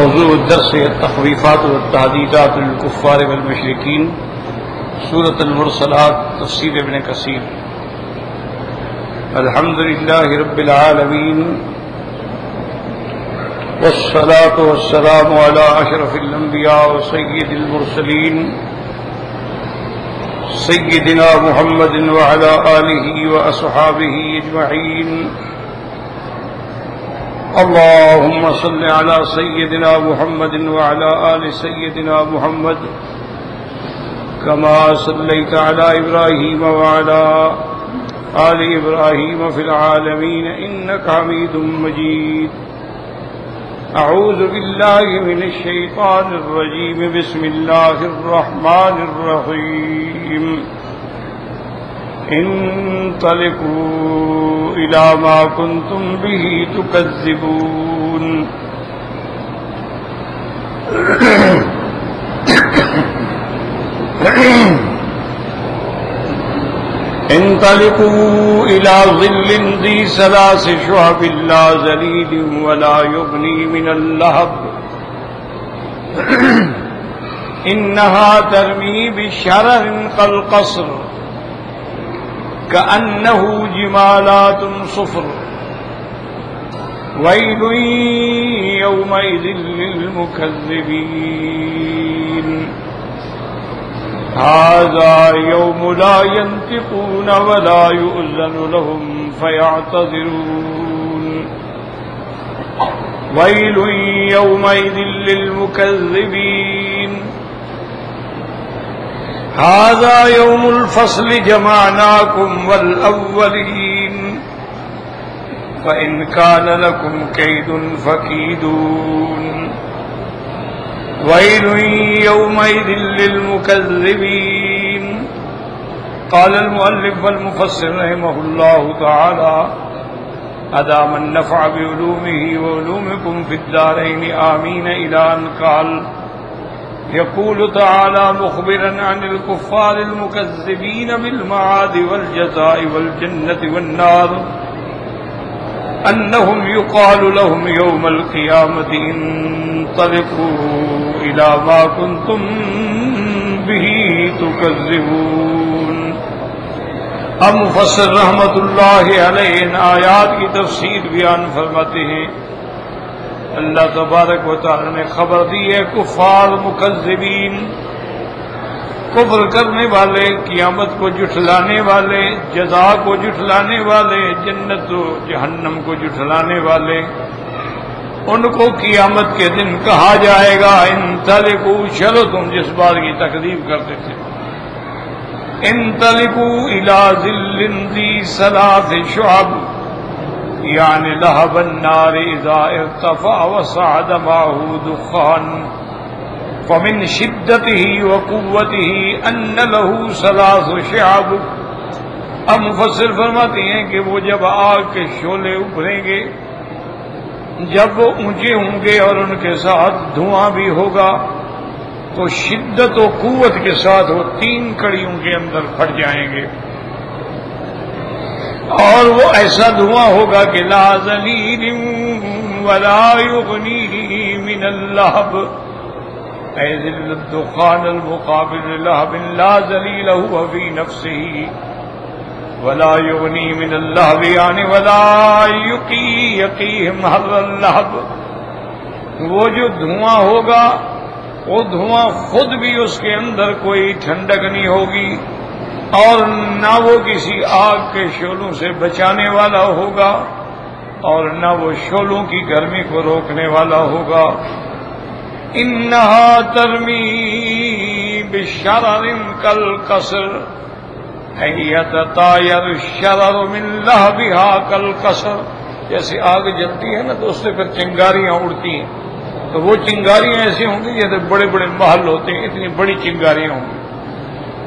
موضوع الدرس التخویفات والتحدیدات للکفار والمشرکین، سورۃ المرسلات، تفسیر ابن کثیر۔ الحمد للہ رب العالمین والصلاة والسلام علی اشرف الانبیاء وسید المرسلین سیدنا محمد وعلی آلہ واصحابہ اجمعین۔ اللهم صل على سيدنا محمد وعلى آل سيدنا محمد كما صليت على إبراهيم وعلى آل إبراهيم في العالمين إنك حميد مجيد۔ أعوذ بالله من الشيطان الرجيم، بسم الله الرحمن الرحيم۔ انطلقوا إلى ما كنتم به تكذبون۔ انطلقوا إلى ظل ذي ثلاث شعب لا ظليل ولا يغني من اللهب إنها ترمي بشرر كالقصر كأنه جمالات صفر ويل يومئذ للمكذبين هذا يوم لا ينطقون ولا يؤذن لهم فيعتذرون ويل يومئذ للمكذبين هذا يوم الفصل جمعناكم والأولين فإن كان لكم كيد فكيدون ويل يومئذ للمكذبين۔ قال المؤلف والمفسر رحمه الله تعالى أدام النفع بعلومه وعلومكم في الدارين آمين، إلى أن قال يقول تعالى مخبرا عن الكفار المكذبين بالمعاد والجزاء والجنة والنار أنهم يقال لهم يوم القيامة انطلقوا إلى ما كنتم به تكذبون۔ اب مفسر رحمت اللہ علیہ ان آیات کی تفسیر بیان فرماتے ہیں۔ اللہ تبارک و تعالی نے خبر دی ہے کفار مکذبین، کفر کرنے والے، قیامت کو جھٹلانے والے، جزا کو جھٹلانے والے، جنت و جہنم کو جھٹلانے والے، ان کو قیامت کے دن کہا جائے گا انطلقوا، چلو تم جس بات کی تکذیب کرتے تھے، انطلقوا الی ظل ذی ثلاث شعب، یعنی لہب النار اذا ارتفع وصعد معه دخان فمن شدته وقوته ان له ثلاث شعب۔ اب مفسر فرماتے ہیں کہ وہ جب آگ کے شعلے ابھریں گے، جب وہ اونچے ہوں گے اور ان کے ساتھ دھواں بھی ہوگا، تو شدت و قوت کے ساتھ وہ تین کڑیوں کے اندر پھٹ جائیں گے، اور وہ ایسا دھواں ہوگا کہ لا ذلیل ولا یغنی من اللہب، اے ذل الدخان المقابل للہب لا ذلیل هو فی نفسه ولا یغنی من اللہب، یعنی ولا یقیہم حر اللہب۔ وہ جو دھواں ہوگا، وہ دھواں خود بھی اس کے اندر کوئی ٹھنڈک نہیں ہوگی، اور نہ وہ کسی آگ کے شعلوں سے بچانے والا ہوگا، اور نہ وہ شعلوں کی گرمی کو روکنے والا ہوگا۔ انہا ترمی بشرر کالقصر، یتطایر الشرر من لہبها کالقصر، جیسے آگ جلتی ہے نا تو اس سے پھر چنگاریاں اڑتی ہیں، تو وہ چنگاریاں ایسی ہوں گی جیسے بڑے بڑے محل ہوتے ہیں، اتنی بڑی چنگاریاں ہوں گی۔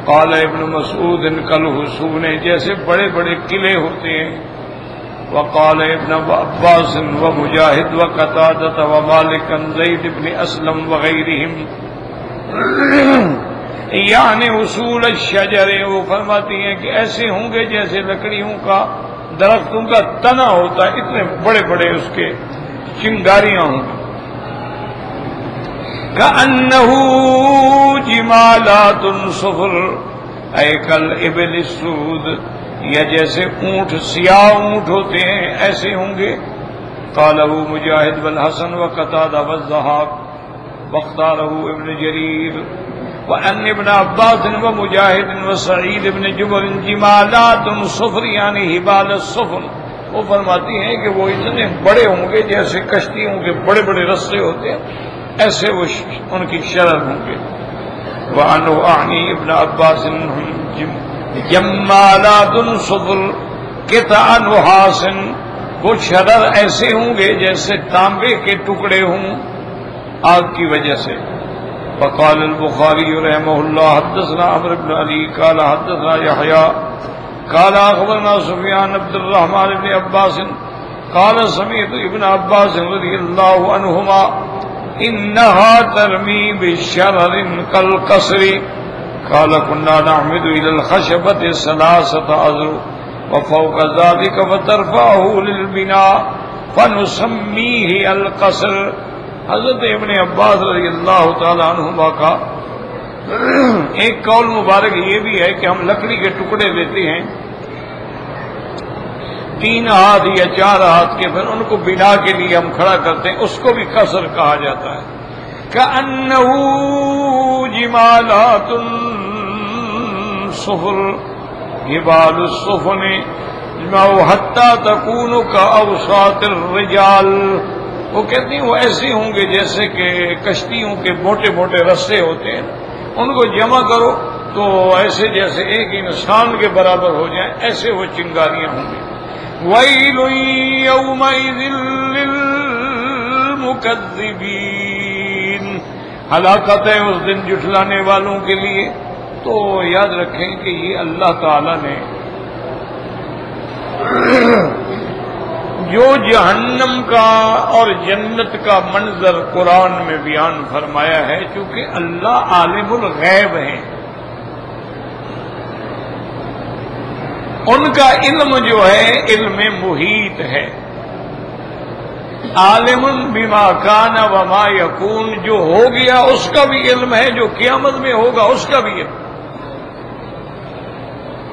قال ابن مسعود کالحصون، جیسے بڑے بڑے قلعے ہوتے ہیں۔ وقال ابن عباس ومجاہد وقتادہ ومالک زید بن اسلم وغیرہم، یعنی اصول الشجر، وہ فرماتی ہیں کہ ایسے ہوں گے جیسے لکڑیوں کا درختوں کا تنا ہوتا ہے، اتنے بڑے بڑے اس کے چنگاریاں ہوں گی۔ کأنہ جمالات صفر اے کالابل السود، یا جیسے اونٹ سیاہ اونٹ ہوتے ہیں ایسے ہوں گے. قالہ مجاہد والحسن وقتادہ والضحاک واختارہ ابن جریر وان ابن عباس ومجاہد وسعید ابن جبر جمالات صفر یعنی حبال السفن. وہ فرماتی ہیں کہ وہ اتنے بڑے ہوں گے جیسے کشتیوں کے بڑے بڑے رستے ہوتے ہیں، ایسے وہ ان کی شرر ہوں گے. وعنہ اعنی ابن عباس جمالات صفر قطع نحاس، وہ شرر ایسے ہوں گے جیسے تانبے کے ٹکڑے ہوں آگ کی وجہ سے. وقال البخاری رحمہ اللہ حدثنا عمرو بن علی قال حدثنا یحییٰ قال اخبرنا سفیان عبد الرحمن بن عباس قال سمعت ابن عباس رضی اللہ عنہما انہا ترمی بشرر کالقصر قال كنا نعمد الى الخشبة ثلاثة اذرع وفوق ذلك فترفعه للبناء فنسميه القصر. حضرت ابن عباس رضی اللہ تعالی عنہما کا ایک قول مبارک یہ بھی ہے کہ ہم لکڑی کے ٹکڑے لیتے ہیں 3 ہاتھ یا 4 ہاتھ کے، پھر ان کو بنا کے لیے ہم کھڑا کرتے ہیں، اس کو بھی قصر کہا جاتا ہے. کأنہ جمالات صفر حبال السفن حتی تکون کاوساط الرجال. وہ کہتی ہیں وہ ایسے ہوں گے جیسے کہ کشتیوں کے موٹے موٹے رستے ہوتے ہیں، ان کو جمع کرو تو ایسے جیسے ایک انسان کے برابر ہو جائیں، ایسے وہ چنگاریاں ہوں گی. وَيْلٌ يَوْمَئِذٍ لِّلْمُكَذِّبِينَ، ہلاکت ہے اس دن جھٹلانے والوں کے لیے. تو یاد رکھیں کہ یہ اللہ تعالی نے جو جہنم کا اور جنت کا منظر قرآن میں بیان فرمایا ہے، چونکہ اللہ عالم الغیب ہیں، ان کا علم جو ہے علم محیط ہے. عالم بما کان وما یکون، جو ہو گیا اس کا بھی علم ہے، جو قیامت میں ہوگا اس کا بھی علم.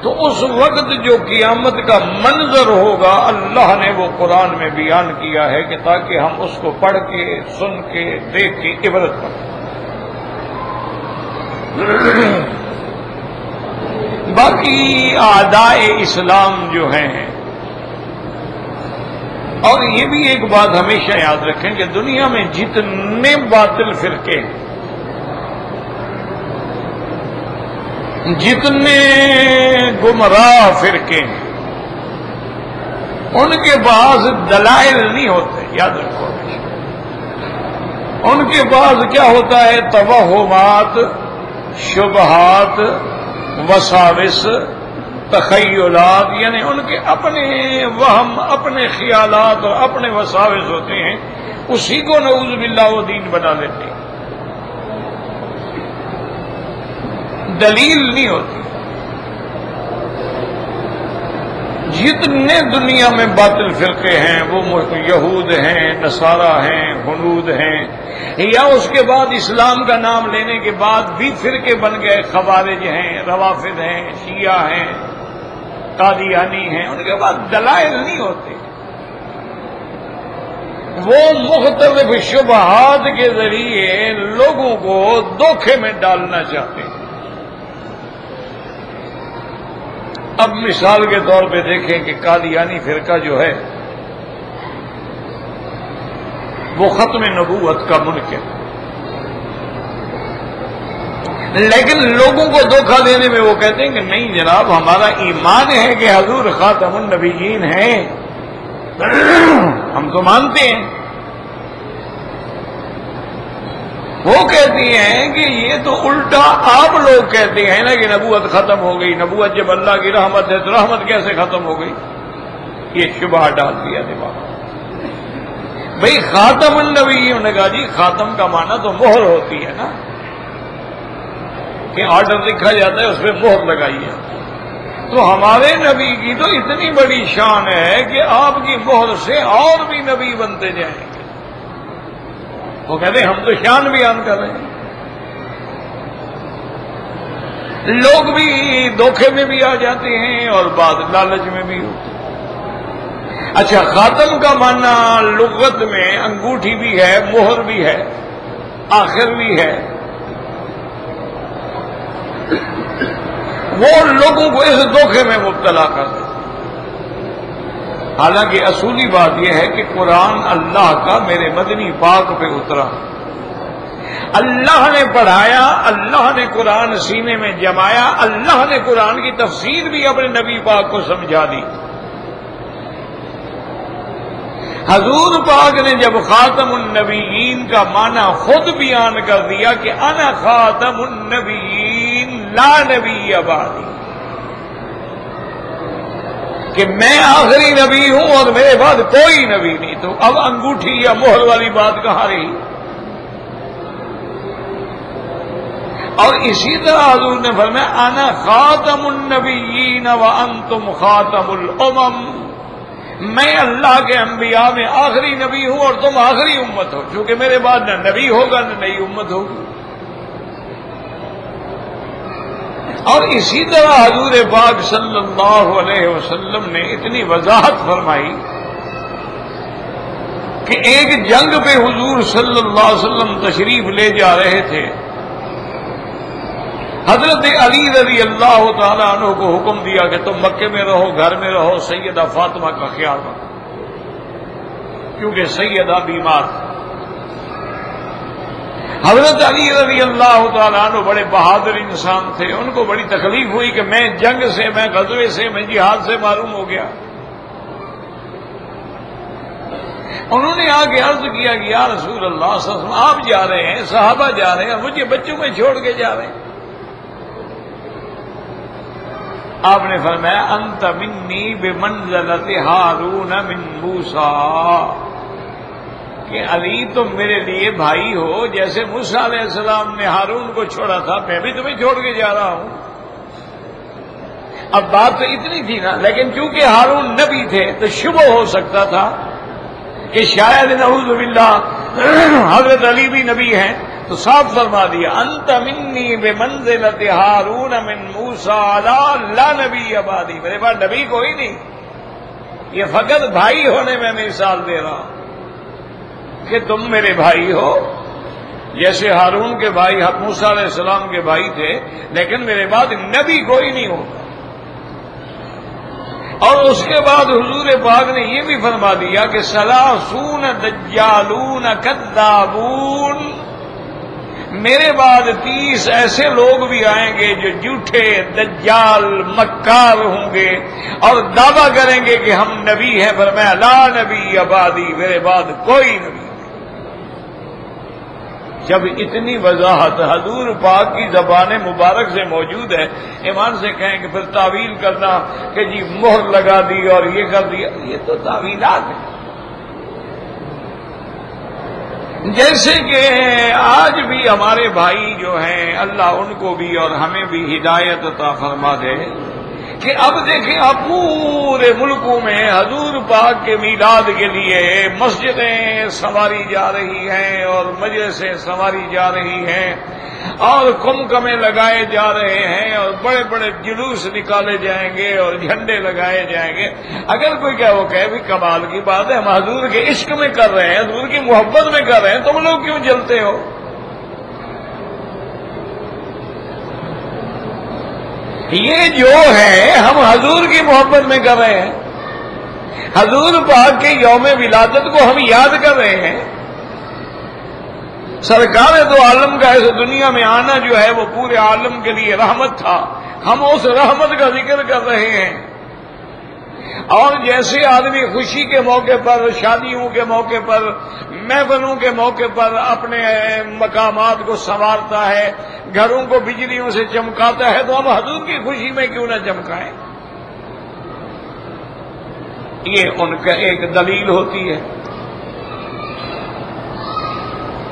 تو اس وقت جو قیامت کا منظر ہوگا اللہ نے وہ قرآن میں بیان کیا ہے کہ تاکہ ہم اس کو پڑھ کے سن کے دیکھ کے عبرت کریں. باقی اعداء اسلام جو ہیں، اور یہ بھی ایک بات ہمیشہ یاد رکھیں کہ دنیا میں جتنے باطل فرقے ہیں، جتنے گمراہ فرقے ہیں، ان کے پاس دلائل نہیں ہوتے. یاد رکھو ان کے پاس کیا ہوتا ہے؟ توہمات، شبہات، وساوس، تخیلات، یعنی ان کے اپنے وہم، اپنے خیالات اور اپنے وساوس ہوتے ہیں، اسی کو نعوذ باللہ وہ دین بنا لیتے ہیں. دلیل نہیں ہوتی. جتنے دنیا میں باطل فرقے ہیں وہ یہود ہیں، نصارہ ہیں، ہنود ہیں، یا اس کے بعد اسلام کا نام لینے کے بعد بھی فرقے بن گئے، خوارج ہیں، روافض ہیں، شیعہ ہیں، قادیانی ہیں، ان کے بعد دلائل نہیں ہوتے. وہ مختلف شبہات کے ذریعے لوگوں کو دھوکے میں ڈالنا چاہتے ہیں. اب مثال کے طور پہ دیکھیں کہ قادیانی فرقہ جو ہے وہ ختم نبوت کا منکر، لیکن لوگوں کو دھوکہ دینے میں وہ کہتے ہیں کہ نہیں جناب، ہمارا ایمان ہے کہ حضور خاتم النبیین ہیں، ہم تو مانتے ہیں. وہ کہتی ہیں کہ یہ تو الٹا آپ لوگ کہتے ہیں نا کہ نبوت ختم ہو گئی. نبوت جب اللہ کی رحمت ہے تو رحمت کیسے ختم ہو گئی؟ یہ شبہ ڈال دیا دماغ. بھئی خاتم النبی نے کہا جی خاتم کا معنی تو مہر ہوتی ہے نا، کہ آرڈر لکھا جاتا ہے اس پہ مہر لگائیے. تو ہمارے نبی کی تو اتنی بڑی شان ہے کہ آپ کی مہر سے اور بھی نبی بنتے جائیں گے. وہ کہتے ہیں ہم تو شان بیان کر رہے ہیں. لوگ بھی دھوکے میں بھی آ جاتے ہیں اور بعد لالچ میں بھی ہوتے ہیں. اچھا، خاتم کا معنی لغت میں انگوٹھی بھی ہے، مہر بھی ہے، آخر بھی ہے. وہ لوگوں کو اس دھوکے میں مبتلا کر دیں. حالانکہ اصولی بات یہ ہے کہ قرآن اللہ کا میرے مدنی پاک پہ اترا، اللہ نے پڑھایا، اللہ نے قرآن سینے میں جمایا، اللہ نے قرآن کی تفسیر بھی اپنے نبی پاک کو سمجھا دی. حضور پاک نے جب خاتم النبیین کا معنی خود بیان کر دیا کہ انا خاتم النبیین لا نبی بعدی، کہ میں آخری نبی ہوں اور میرے بعد کوئی نبی نہیں، تو اب انگوٹھی یا مہر والی بات کہاں رہی؟ اور اسی طرح حضور نے فرمایا انا خاتم النبیین وانتم خاتم الامم، میں اللہ کے انبیاء میں آخری نبی ہوں اور تم آخری امت ہو، چونکہ میرے بعد نہ نبی ہوگا نہ نئی امت ہوگی. اور اسی طرح حضور پاک صلی اللہ علیہ وسلم نے اتنی وضاحت فرمائی کہ ایک جنگ پہ حضور صلی اللہ علیہ وسلم تشریف لے جا رہے تھے. حضرت علی رضی اللہ تعالیٰ عنہ کو حکم دیا کہ تم مکے میں رہو، گھر میں رہو، سیدہ فاطمہ کا خیال رکھو، کیونکہ سیدہ بیمار تھی. حضرت علی رضی اللہ تعالیٰ عنہ بڑے بہادر انسان تھے، ان کو بڑی تکلیف ہوئی کہ میں جنگ سے، میں غزوے سے، میں جہاد سے معروم ہو گیا. انہوں نے آ کے عرض کیا کہ یا رسول اللہ صلی اللہ علیہ وسلم، آپ جا رہے ہیں، صحابہ جا رہے ہیں، مجھے بچوں میں چھوڑ کے جا رہے ہیں. آپ نے فرمایا انت منی بمنزلۃ ہارون من موسیٰ، کہ علی تم میرے لیے بھائی ہو، جیسے موسیٰ علیہ السلام نے ہارون کو چھوڑا تھا، میں بھی تمہیں چھوڑ کے جا رہا ہوں. اب بات تو اتنی تھی نا، لیکن چونکہ ہارون نبی تھے تو شبہ ہو سکتا تھا کہ شاید نعوذ باللہ حضرت علی بھی نبی ہیں، تو صاف فرما دیا انت منی بمنزلۃ ہارون من موسیٰ لا نبی بعدی، میرے پاس نبی کوئی نہیں، یہ فقط بھائی ہونے میں مثال دے رہا ہوں کہ تم میرے بھائی ہو، جیسے ہارون کے بھائی موسیٰ علیہ السلام کے بھائی تھے، لیکن میرے بعد نبی کوئی نہیں ہوگا. اور اس کے بعد حضور پاک نے یہ بھی فرما دیا کہ ثلاثون دجالون کذابون، میرے بعد 30 ایسے لوگ بھی آئیں گے جو جھوٹے دجال مکار ہوں گے اور دعویٰ کریں گے کہ ہم نبی ہیں. فرمایا لا نبی بعدی، میرے بعد کوئی نبی. جب اتنی وضاحت حضور پاک کی زبان مبارک سے موجود ہے، ایمان سے کہیں کہ پھر تعویل کرنا کہ جی مہر لگا دی اور یہ کر دیا، یہ تو تعویلات ہیں. جیسے کہ آج بھی ہمارے بھائی جو ہیں، اللہ ان کو بھی اور ہمیں بھی ہدایت عطا فرما دے کہ اب دیکھیں اب پورے ملکوں میں حضور پاک کے میلاد کے لیے مسجدیں سنواری جا رہی ہیں اور مجلسیں سنواری جا رہی ہیں اور کمکمے لگائے جا رہے ہیں اور بڑے بڑے جلوس نکالے جائیں گے اور جھنڈے لگائے جائیں گے. اگر کوئی کہ وہ کہے بھی کمال کی بات ہے، ہم حضور کے عشق میں کر رہے ہیں، حضور کی محبت میں کر رہے ہیں، تم لوگ کیوں جلتے ہو؟ یہ جو ہے ہم حضور کی محبت میں کر رہے ہیں، حضور پاک کے یوم ولادت کو ہم یاد کر رہے ہیں. سرکار دو عالم کا اس دنیا میں آنا جو ہے وہ پورے عالم کے لیے رحمت تھا، ہم اس رحمت کا ذکر کر رہے ہیں. اور جیسے آدمی خوشی کے موقع پر، شادیوں کے موقع پر، محفلوں کے موقع پر اپنے مقامات کو سنوارتا ہے، گھروں کو بجلیوں سے چمکاتا ہے، تو ہم حضور کی خوشی میں کیوں نہ چمکائیں؟ یہ ان کا ایک دلیل ہوتی ہے.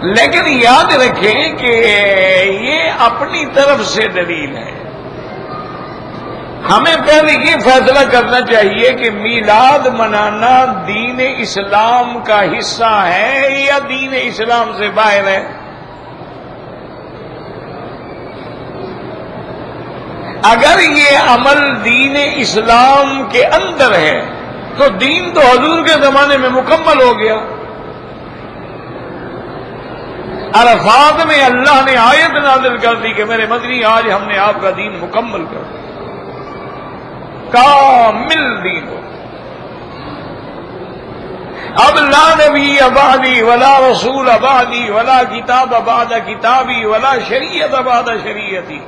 لیکن یاد رکھیں کہ یہ اپنی طرف سے دلیل ہے. ہمیں پہلے یہ فیصلہ کرنا چاہیے کہ میلاد منانا دین اسلام کا حصہ ہے یا دین اسلام سے باہر ہے. اگر یہ عمل دین اسلام کے اندر ہے تو دین تو حضور کے زمانے میں مکمل ہو گیا. عرفات میں اللہ نے آیت نازل کر دی کہ میرے مدنی آج ہم نے آپ کا دین مکمل کر دیا، کامل دین ہو. اب لا نبی بعدی ولا رسول بعدی ولا کتاب بعد کتابی ولا شریعت بعد شریعتی.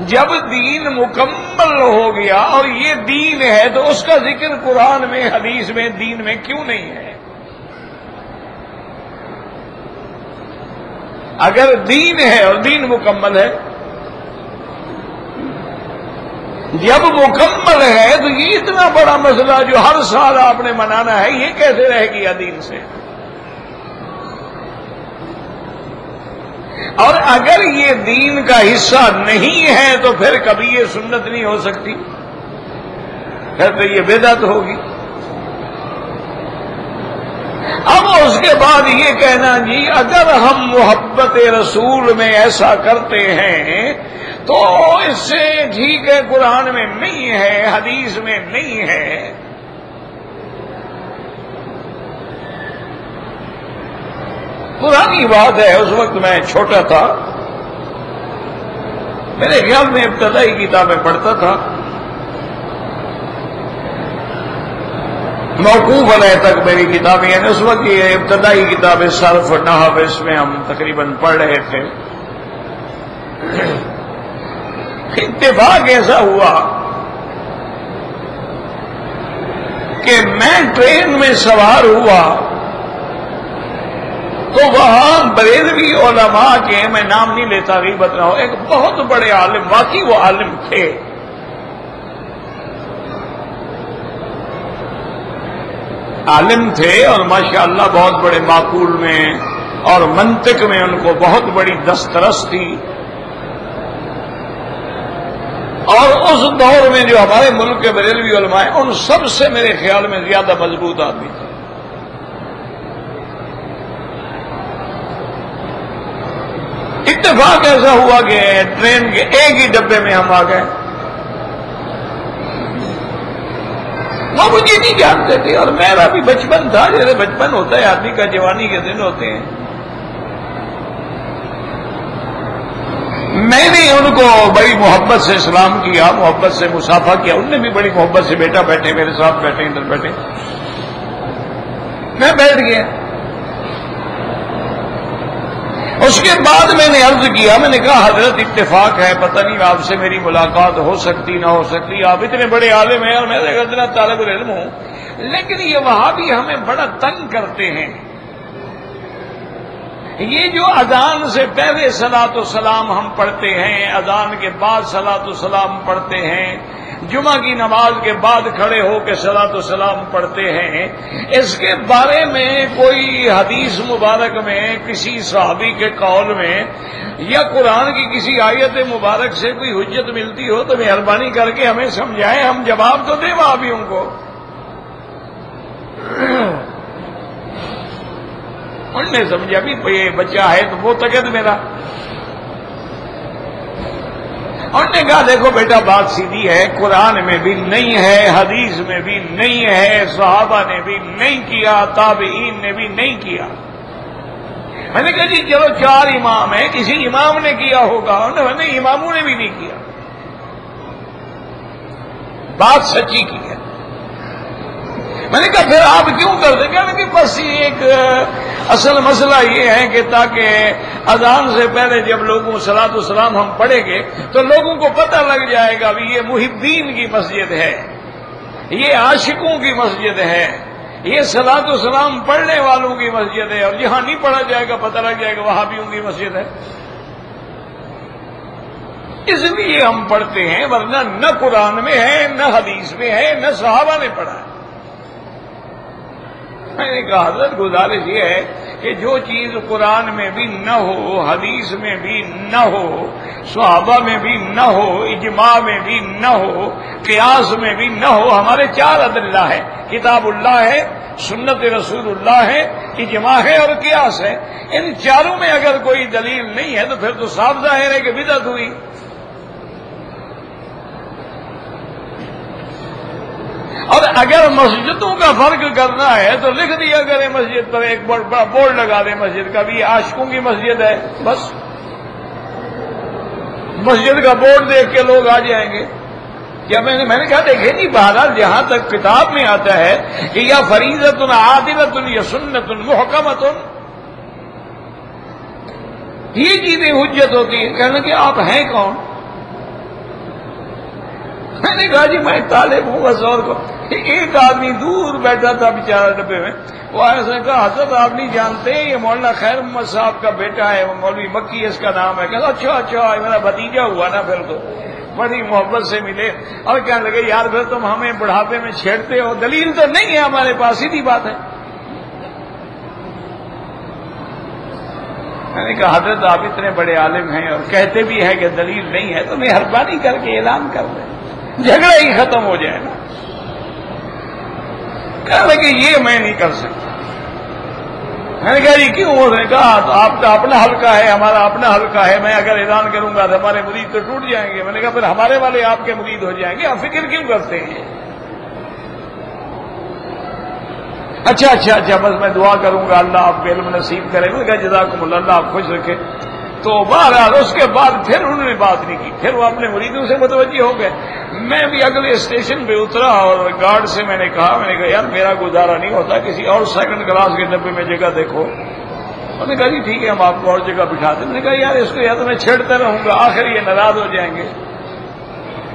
جب دین مکمل ہو گیا اور یہ دین ہے تو اس کا ذکر قرآن میں، حدیث میں، دین میں کیوں نہیں ہے؟ اگر دین ہے اور دین مکمل ہے، جب مکمل ہے تو یہ اتنا بڑا مسئلہ جو ہر سال آپ نے منانا ہے یہ کیسے رہ گیا دین سے؟ اور اگر یہ دین کا حصہ نہیں ہے تو پھر کبھی یہ سنت نہیں ہو سکتی، پھر تو یہ بدعت ہوگی. اب اس کے بعد یہ کہنا جی اگر ہم محبت رسول میں ایسا کرتے ہیں تو اس سے ٹھیک ہے قرآن میں نہیں ہے، حدیث میں نہیں ہے. پرانی بات ہے، اس وقت میں چھوٹا تھا، میرے خیال میں ابتدائی کتابیں پڑھتا تھا، موقوف علیہ تک میری کتابیں، یعنی اس وقت یہ ابتدائی کتابیں صرف نحو اس میں ہم تقریباً پڑھ رہے تھے. اتفاق ایسا ہوا کہ میں ٹرین میں سوار ہوا تو وہاں بریلوی علماء کے، میں نام نہیں لیتا غیبت نہ ہو، ایک بہت بڑے عالم، واقعی وہ عالم تھے، اور ماشاءاللہ بہت بڑے معقول میں اور منطق میں ان کو بہت بڑی دسترس تھی. اور اس دور میں جو ہمارے ملک کے بریلوی علماء ہیں ان سب سے میرے خیال میں زیادہ مضبوط آدمی تھے. اتفاق ایسا ہوا کہ ٹرین کے ایک ہی ڈبے میں ہم آ گئے. وہ مجھے نہیں جانتے تھے اور میرا بھی بچپن تھا، جیسے بچپن ہوتا ہے آدمی کا، جوانی کے دن ہوتے ہیں. میں نے ان کو بڑی محبت سے سلام کیا، محبت سے مصافحہ کیا، ان نے بھی بڑی محبت سے، بیٹا بیٹھے میرے ساتھ بیٹھے، ادھر بیٹھے. میں بیٹھ گیا. اس کے بعد میں نے عرض کیا، میں نے کہا حضرت اتفاق ہے، پتہ نہیں آپ سے میری ملاقات ہو سکتی نہ ہو سکتی، آپ اتنے بڑے عالم ہیں اور میں اتنا طالب العلم ہوں، لیکن یہ وہابی ہمیں بڑا تنگ کرتے ہیں. یہ جو اذان سے پہلے صلاۃ و سلام ہم پڑھتے ہیں، اذان کے بعد صلاۃ و سلام پڑھتے ہیں، جمعہ کی نماز کے بعد کھڑے ہو کے صلاۃ و سلام پڑھتے ہیں، اس کے بارے میں کوئی حدیث مبارک میں، کسی صحابی کے قول میں یا قرآن کی کسی آیت مبارک سے کوئی حجت ملتی ہو تو مہربانی کر کے ہمیں سمجھائیں، ہم جواب تو دیں وہابیوں کو. انہوں نے سمجھا بھی یہ بچہ ہے تو وہ تقد میرا. انہوں نے کہا دیکھو بیٹا بات سیدھی ہے، قرآن میں بھی نہیں ہے، حدیث میں بھی نہیں ہے، صحابہ نے بھی نہیں کیا، تابعین نے بھی نہیں کیا. میں نے کہا جی چلو 4 امام ہیں، کسی امام نے کیا ہوگا. انہوں نے اماموں نے بھی نہیں کیا. بات سچی کی ہے. میں نے کہا پھر آپ کیوں کر دیں گے؟ کہ بس ایک اصل مسئلہ یہ ہے کہ تاکہ اذان سے پہلے جب لوگوں صلاۃ و سلام ہم پڑھیں گے تو لوگوں کو پتہ لگ جائے گا بھی یہ محبین کی مسجد ہے، یہ عاشقوں کی مسجد ہے، یہ صلاۃ و سلام پڑھنے والوں کی مسجد ہے، اور جہاں نہیں پڑھا جائے گا پتہ لگ جائے گا وہابیوں کی مسجد ہے. اس لیے ہم پڑھتے ہیں، ورنہ نہ قرآن میں ہے، نہ حدیث میں ہے، نہ صحابہ نے پڑھا ہے. میں نے کہا حضرت گزارش یہ ہے کہ جو چیز قرآن میں بھی نہ ہو، حدیث میں بھی نہ ہو، صحابہ میں بھی نہ ہو، اجماع میں بھی نہ ہو، قیاس میں بھی نہ ہو، ہمارے 4 ادلہ ہے، کتاب اللہ ہے، سنت رسول اللہ ہے، اجماع ہے اور قیاس ہے۔ ان چاروں میں اگر کوئی دلیل نہیں ہے تو پھر تو صاف ظاہر ہے کہ بدعت ہوئی۔ اور اگر مسجدوں کا فرق کرنا ہے تو لکھ دیا کرے مسجد پر، ایک بڑا بورڈ لگا دیں مسجد کا بھی، یہ عاشقوں کی مسجد ہے، بس مسجد کا بورڈ دیکھ کے لوگ آ جائیں گے۔ کیا میں نے کہا دیکھیں جی، بہرحال جہاں تک کتاب میں آتا ہے کہ یا فریضۃ عادلۃ یا سنت محکمۃ، یہ چیزیں حجت ہوتی ہیں۔ کہنا کہ آپ ہیں کون؟ میں نے کہا جی میں طالب ہوں بس، اور کو ایک آدمی دور بیٹھا تھا بیچارہ ڈبے میں، وہ ایسے کہا حضرت آپ نہیں جانتے یہ مولانا خیر محمد صاحب کا بیٹا ہے، وہ مولوی مکی اس کا نام ہے۔ کہا اچھا اچھا، میرا بھتیجا ہوا نا، پھر تو بڑی محبت سے ملے اور کہنے لگے یار پھر تم ہمیں بڑھاپے میں چھیڑتے ہو، دلیل تو نہیں ہے ہمارے پاس، سیدھی بات ہے۔ میں نے کہا حضرت آپ اتنے بڑے عالم ہیں اور کہتے بھی ہیں کہ دلیل نہیں ہے، تو مہربانی کر کے اعلان کر دیں، جھگڑا ہی ختم ہو جائے نا۔ کہنے لگے یہ میں نہیں کر سکتا۔ میں نے کہا جی کیوں؟ اس نے کہا آپ کا اپنا حلقہ ہے، ہمارا اپنا حلقہ ہے، میں اگر اعلان کروں گا تو ہمارے مرید تو ٹوٹ جائیں گے۔ میں نے کہا پھر ہمارے والے آپ کے مرید ہو جائیں گے، آپ فکر کیوں کرتے ہیں؟ اچھا اچھا اچھا، بس میں دعا کروں گا اللہ آپ کو علم نصیب کرے۔ میں نے کہا جزاکم اللہ، اللہ آپ خوش رکھے۔ تو بہرحال اس کے بعد پھر انہوں نے بات نہیں کی، پھر وہ اپنے مریدوں سے متوجہ ہو گئے۔ میں بھی اگلے اسٹیشن پہ اترا اور گارڈ سے میں نے کہا یار میرا گزارا نہیں ہوتا، کسی اور 2nd کلاس کے ڈبے میں جگہ دیکھو۔ انہوں نے کہا جی ٹھیک ہے ہم آپ کو اور جگہ بٹھاتے۔ میں نے کہا یار اس کو یا تو میں چھیڑتا رہوں گا، آخر یہ ناراض ہو جائیں گے۔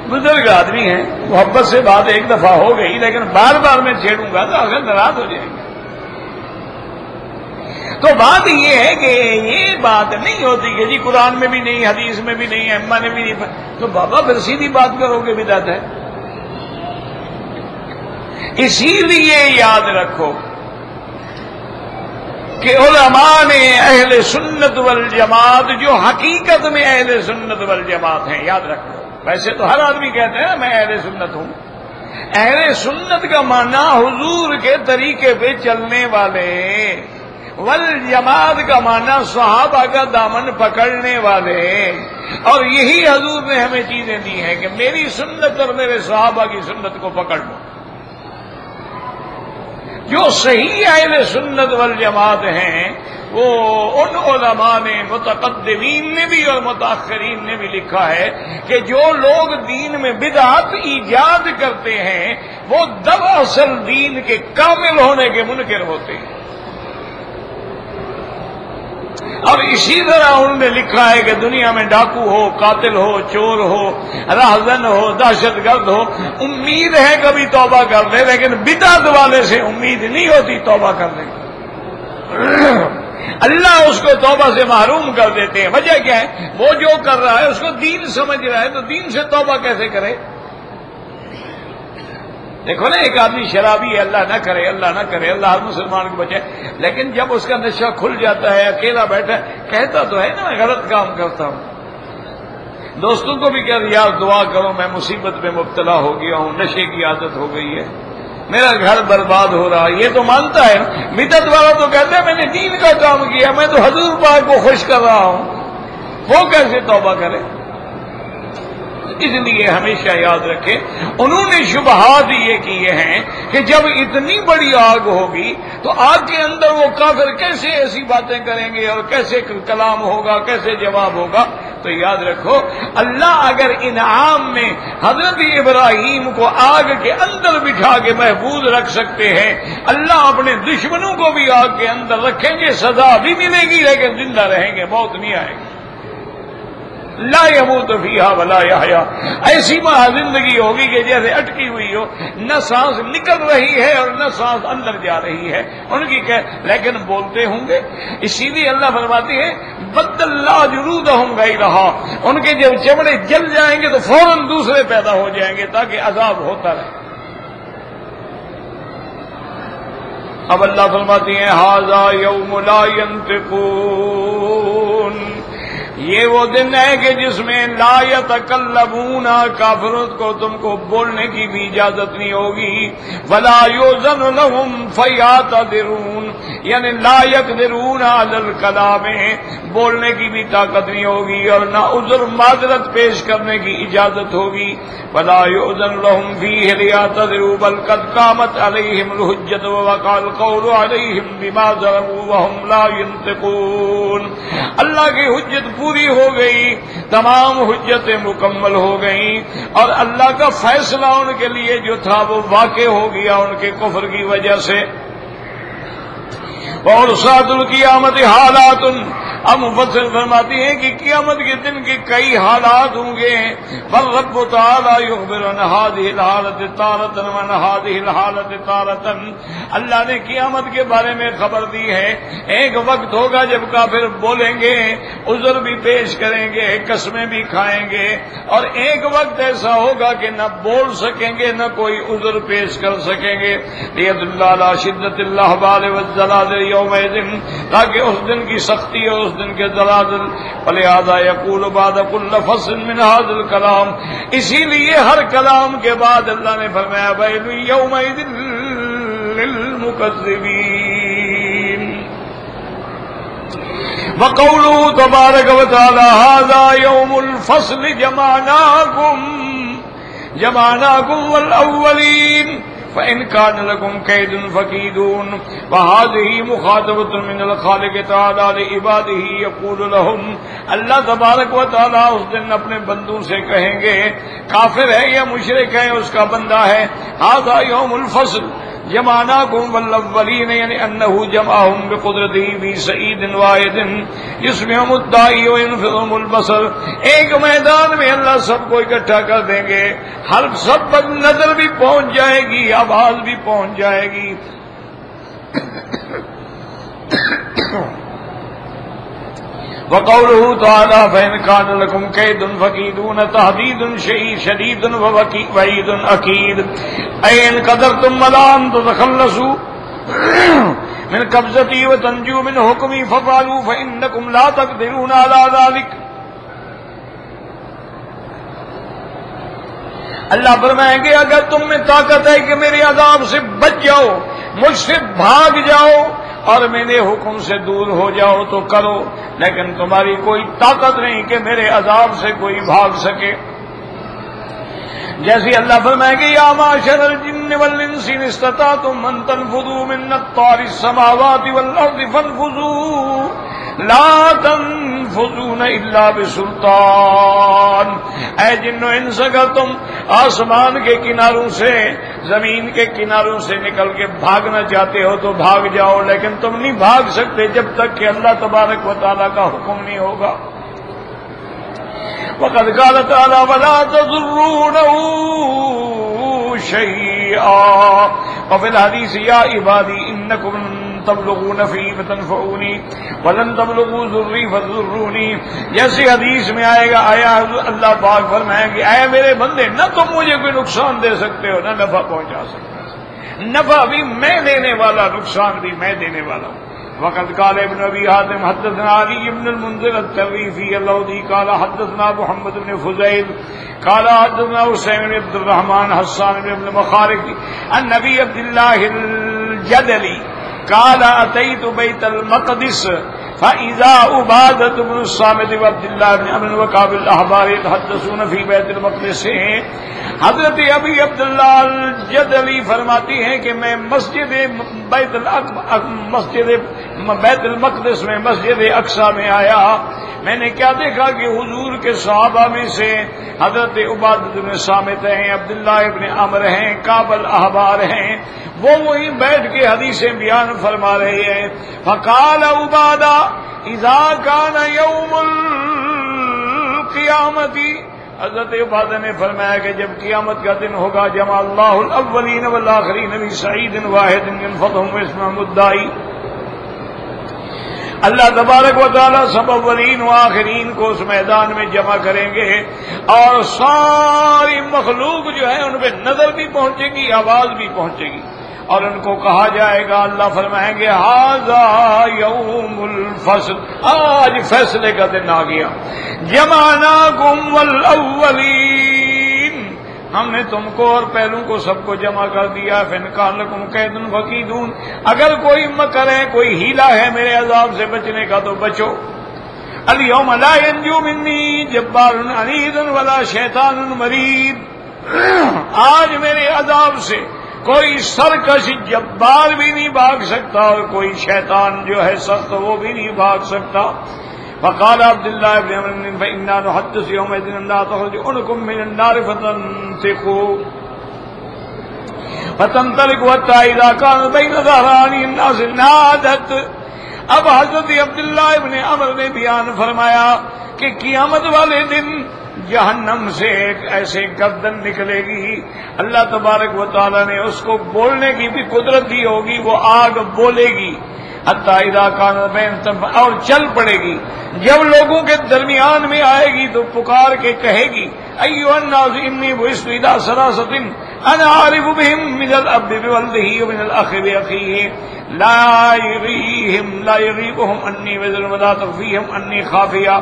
بزرگ آدمی ہیں، محبت سے بات ایک دفعہ ہو گئی، لیکن بار بار میں چھیڑوں گا تو آخر ناراض ہو جائیں گے۔ تو بات یہ ہے کہ یہ بات نہیں ہوتی کہ جی قرآن میں بھی نہیں، حدیث میں بھی نہیں، ائمہ نے بھی نہیں، تو بابا پھر سیدھی بات کرو کہ بدعت ہے۔ اسی لیے یاد رکھو کہ علماء نے اہل سنت والجماعت، جو حقیقت میں اہل سنت والجماعت ہیں، یاد رکھو۔ ویسے تو ہر آدمی کہتے ہیں میں اہل سنت ہوں، اہل سنت کا معنی حضور کے طریقے پہ چلنے والے، والجماعت کا معنی صحابہ کا دامن پکڑنے والے۔ اور یہی حضور نے ہمیں چیزیں دی ہیں کہ میری سنت اور میرے صحابہ کی سنت کو پکڑ لو۔ جو صحیح اہل سنت والجماعت ہیں وہ ان علماء نے، متقدمین نے بھی اور متاخرین نے بھی لکھا ہے کہ جو لوگ دین میں بدعت ایجاد کرتے ہیں وہ دراصل دین کے کامل ہونے کے منکر ہوتے ہیں۔ اور اسی طرح انہوں نے لکھا ہے کہ دنیا میں ڈاکو ہو، قاتل ہو، چور ہو، راہزن ہو، دہشت گرد ہو، امید ہے کبھی توبہ کر لے، لیکن بدعت والے سے امید نہیں ہوتی توبہ کرنے کی۔ اللہ اس کو توبہ سے محروم کر دیتے ہیں۔ وجہ کیا ہے؟ وہ جو کر رہا ہے اس کو دین سمجھ رہا ہے، تو دین سے توبہ کیسے کرے؟ دیکھو نا، ایک آدمی شرابی ہے، اللہ نہ کرے اللہ نہ کرے، اللہ ہر مسلمان کو بچائے، لیکن جب اس کا نشہ کھل جاتا ہے، اکیلا بیٹھا کہتا تو ہے نا میں غلط کام کرتا ہوں، دوستوں کو بھی کہہ یار دعا کرو میں مصیبت میں مبتلا ہو گیا ہوں، نشے کی عادت ہو گئی ہے، میرا گھر برباد ہو رہا ہے، یہ تو مانتا ہے۔ بدعت والا تو کہتا ہے میں نے دین کا کام کیا، میں تو حضور پاک کو خوش کر رہا ہوں، وہ کیسے توبہ کرے؟ اس لیے ہمیشہ یاد رکھیں، انہوں نے شبہات یہ کیے ہیں کہ جب اتنی بڑی آگ ہوگی تو آگ کے اندر وہ کافر کیسے ایسی باتیں کریں گے اور کیسے کلام ہوگا، کیسے جواب ہوگا؟ تو یاد رکھو، اللہ اگر انعام میں حضرت ابراہیم کو آگ کے اندر بٹھا کے محفوظ رکھ سکتے ہیں، اللہ اپنے دشمنوں کو بھی آگ کے اندر رکھیں گے، سزا بھی ملے گی لیکن زندہ رہیں گے، موت نہیں آئے گی۔ لا يموت فيها ولا يحيا، ایسی زندگی ہوگی کہ جیسے اٹکی ہوئی ہو، نہ سانس نکل رہی ہے اور نہ سانس اندر جا رہی ہے ان کی، لیکن بولتے ہوں گے۔ اسی لیے اللہ فرماتے ہیں بدل اللہ جلودہم غیرہا، ان کے جب چمڑے جل جائیں گے تو فوراً دوسرے پیدا ہو جائیں گے تاکہ عذاب ہوتا رہے۔ اب اللہ فرماتی ہیں ھذا یوم لا ینطقون، یہ وہ دن ہے کہ جس میں لا یتکلمون، کافروں کو تم کو بولنے کی بھی اجازت نہیں ہوگی، ولا یؤذن لهم فیعتذرون، یعنی لا یقدرون علی الکلام، بولنے کی بھی طاقت نہیں ہوگی اور نہ عذر معذرت پیش کرنے کی اجازت ہوگی، ولا یؤذن لهم فیہ لیعتذروا بل قد قامت علیہم الحجۃ ووقع القول علیہم بما ظلموا وهم لا ينطقون۔ اللہ کی حجت پوری ہو گئی، تمام حجتیں مکمل ہو گئیں، اور اللہ کا فیصلہ ان کے لیے جو تھا وہ واقع ہو گیا ان کے کفر کی وجہ سے۔ اور ساتھ القیامت حالات، اب مفسر فرماتی ہیں کہ قیامت کے دن کے کئی حالات ہوں گے، والرب تعالی یخبر عن هذه الحالۃ تارۃ وعن هذه الحالۃ تارۃ، اللہ نے قیامت کے بارے میں خبر دی ہے، ایک وقت ہوگا جب کافر بولیں گے، عذر بھی پیش کریں گے، قسمیں بھی کھائیں گے، اور ایک وقت ایسا ہوگا کہ نہ بول سکیں گے نہ کوئی عذر پیش کر سکیں گے، لیدل علی شدۃ الاحوال والزلازل یومئذ، تاکہ اس دن کی سختی اور اس دن کے زلازل، فلہذا یقول بعد کل فصل من هذا الکلام، اسی لیے ہر کلام کے بعد اللہ نے فرمایا ویل یومئذ للمکذبین۔ وقوله تبارک وتعالی هذا یوم الفصل جمعناکم والاولین فإن كان لكم كيد فكيدون، وهذه مخاطبة من الخالق تعالى لعباده يقول لهم، اللہ تبارک و تعالی اس دن اپنے بندوں سے کہیں گے، کافر ہے یا مشرک ہے اس کا بندہ ہے، هذا يوم الفصل جمعناکم والاولین، یعنی انہ جمعہم بقدرتہ فی صعید واحد یسمعہم الداعی وینفذہم البصر، ایک میدان میں اللہ سب کو اکٹھا کر دیں گے، ہر سب پر نظر بھی پہنچ جائے گی، آواز بھی پہنچ جائے گی۔ وقوله تعالی فإن كان لكم كيد فكيدون، تهديد شديد ووعيد أكيد، أي إن قدرتم على أن تتخلصوا من قبضتي وتنجوا من حكمي ففعلوا فإنكم لا تقدرون على ذلك۔ اللہ فرمائیں گے اگر تم میں طاقت ہے کہ میرے عذاب سے بچ جاؤ، مجھ سے بھاگ جاؤ اور میرے حکم سے دور ہو جاؤ تو کرو، لیکن تمہاری کوئی طاقت نہیں کہ میرے عذاب سے کوئی بھاگ سکے۔ جیسے اللہ فرمائے گا یا معشر الجن والانس ان استطعتم ان تنفذوا من اقطار السماوات والارض فانفذوا لا تنفذون الا بسلطان، اے جن و انس اگر تم آسمان کے کناروں سے زمین کے کناروں سے نکل کے بھاگنا چاہتے ہو تو بھاگ جاؤ، لیکن تم نہیں بھاگ سکتے جب تک کہ اللہ تبارک و تعالیٰ کا حکم نہیں ہوگا۔ وقد قال تعالی ولا تضرونه شيئا، وفي الحديث يا عبادي انكم تبلغون في فتنفعوني ولن تبلغوا ضري فضروني، جیسے حدیث میں آئے گا، آیا اللہ پاک فرمائیں گے اے میرے بندے نہ تم مجھے کوئی نقصان دے سکتے ہو نہ نفع پہنچا سکتے ہو، نفع بھی میں دینے والا، نقصان بھی میں دینے والا ہوں۔ وقد قال ابن ابي حاتم حدثنا علي بن المنذر التويفي اللودي قال حدثنا محمد بن فضيل قال حدثنا حسين بن عبد الرحمن حسان بن مخارق عن ابي عبد الله الجدلي قال اتيت بيت المقدس فاذا عبادة بن الصامت وعبد الله بن عمرو وكعب الاحبار يتحدثون في بيت المقدس۔ حضرت ابی عبداللہ الجدلی فرماتی ہیں کہ میں مسجد بیت المقدس میں مسجد اقصی میں آیا، میں نے کیا دیکھا کہ حضور کے صحابہ میں سے حضرت عبادۃ بن صامت ہیں، عبداللہ ابن عمرو ہیں، کعب الاحبار ہیں، وہ وہیں بیٹھ کے حدیثیں بیان فرما رہے ہیں۔ فقال عبادہ اذا كان يوم القیامت، حضرت عبادہ نے فرمایا کہ جب قیامت کا دن ہوگا جمع اللہ الاولین والآخرین فی صعید واحد ينفضهم اسمهم الداعی، اللہ تبارک و تعالی سب اولین و آخرین کو اس میدان میں جمع کریں گے، اور ساری مخلوق جو ہے ان پہ نظر بھی پہنچے گی، آواز بھی پہنچے گی، اور ان کو کہا جائے گا، اللہ فرمائیں گے ھذا یوم الفصل، آج فیصلے کا دن آ گیا، جمعناکم والاولین، ہم نے تم کو اور پہلوں کو سب کو جمع کر دیا، فإن کان لکم کید فکیدون، اگر کوئی مکر ہے، کوئی ہیلا ہے میرے عذاب سے بچنے کا تو بچو۔ الیوم لا ینجو منی جبار عنید ولا شیطان مرید، آج میرے عذاب سے کوئی سرکش جبار بھی نہیں بھاگ سکتا اور کوئی شیطان جو ہے سخت وہ بھی نہیں بھاگ سکتا۔ فقال عبداللہ ابن عمر فإنا نحدث يومئذ لا تخرج عنكم من النار فتنطلق حتى إذا كان بين ظهراني الناس نادت۔ اب حضرت عبداللہ ابن عمر نے بیان فرمایا کہ قیامت والے دن جہنم سے ایک ایسے گردن نکلے گی، اللہ تبارک و تعالی نے اس کو بولنے کی بھی قدرت دی ہوگی، وہ آگ بولے گی، حتی اذا کان بین، اور چل پڑے گی، جب لوگوں کے درمیان میں آئے گی تو پکار کے کہے گی ایھا الناس انی بعثت الی ثلاثۃ انا عارف بهم من الاب بولده ومن الاخ باخیه لا یغیبهم انی وزر ولا تخفیهم انی خافیہ،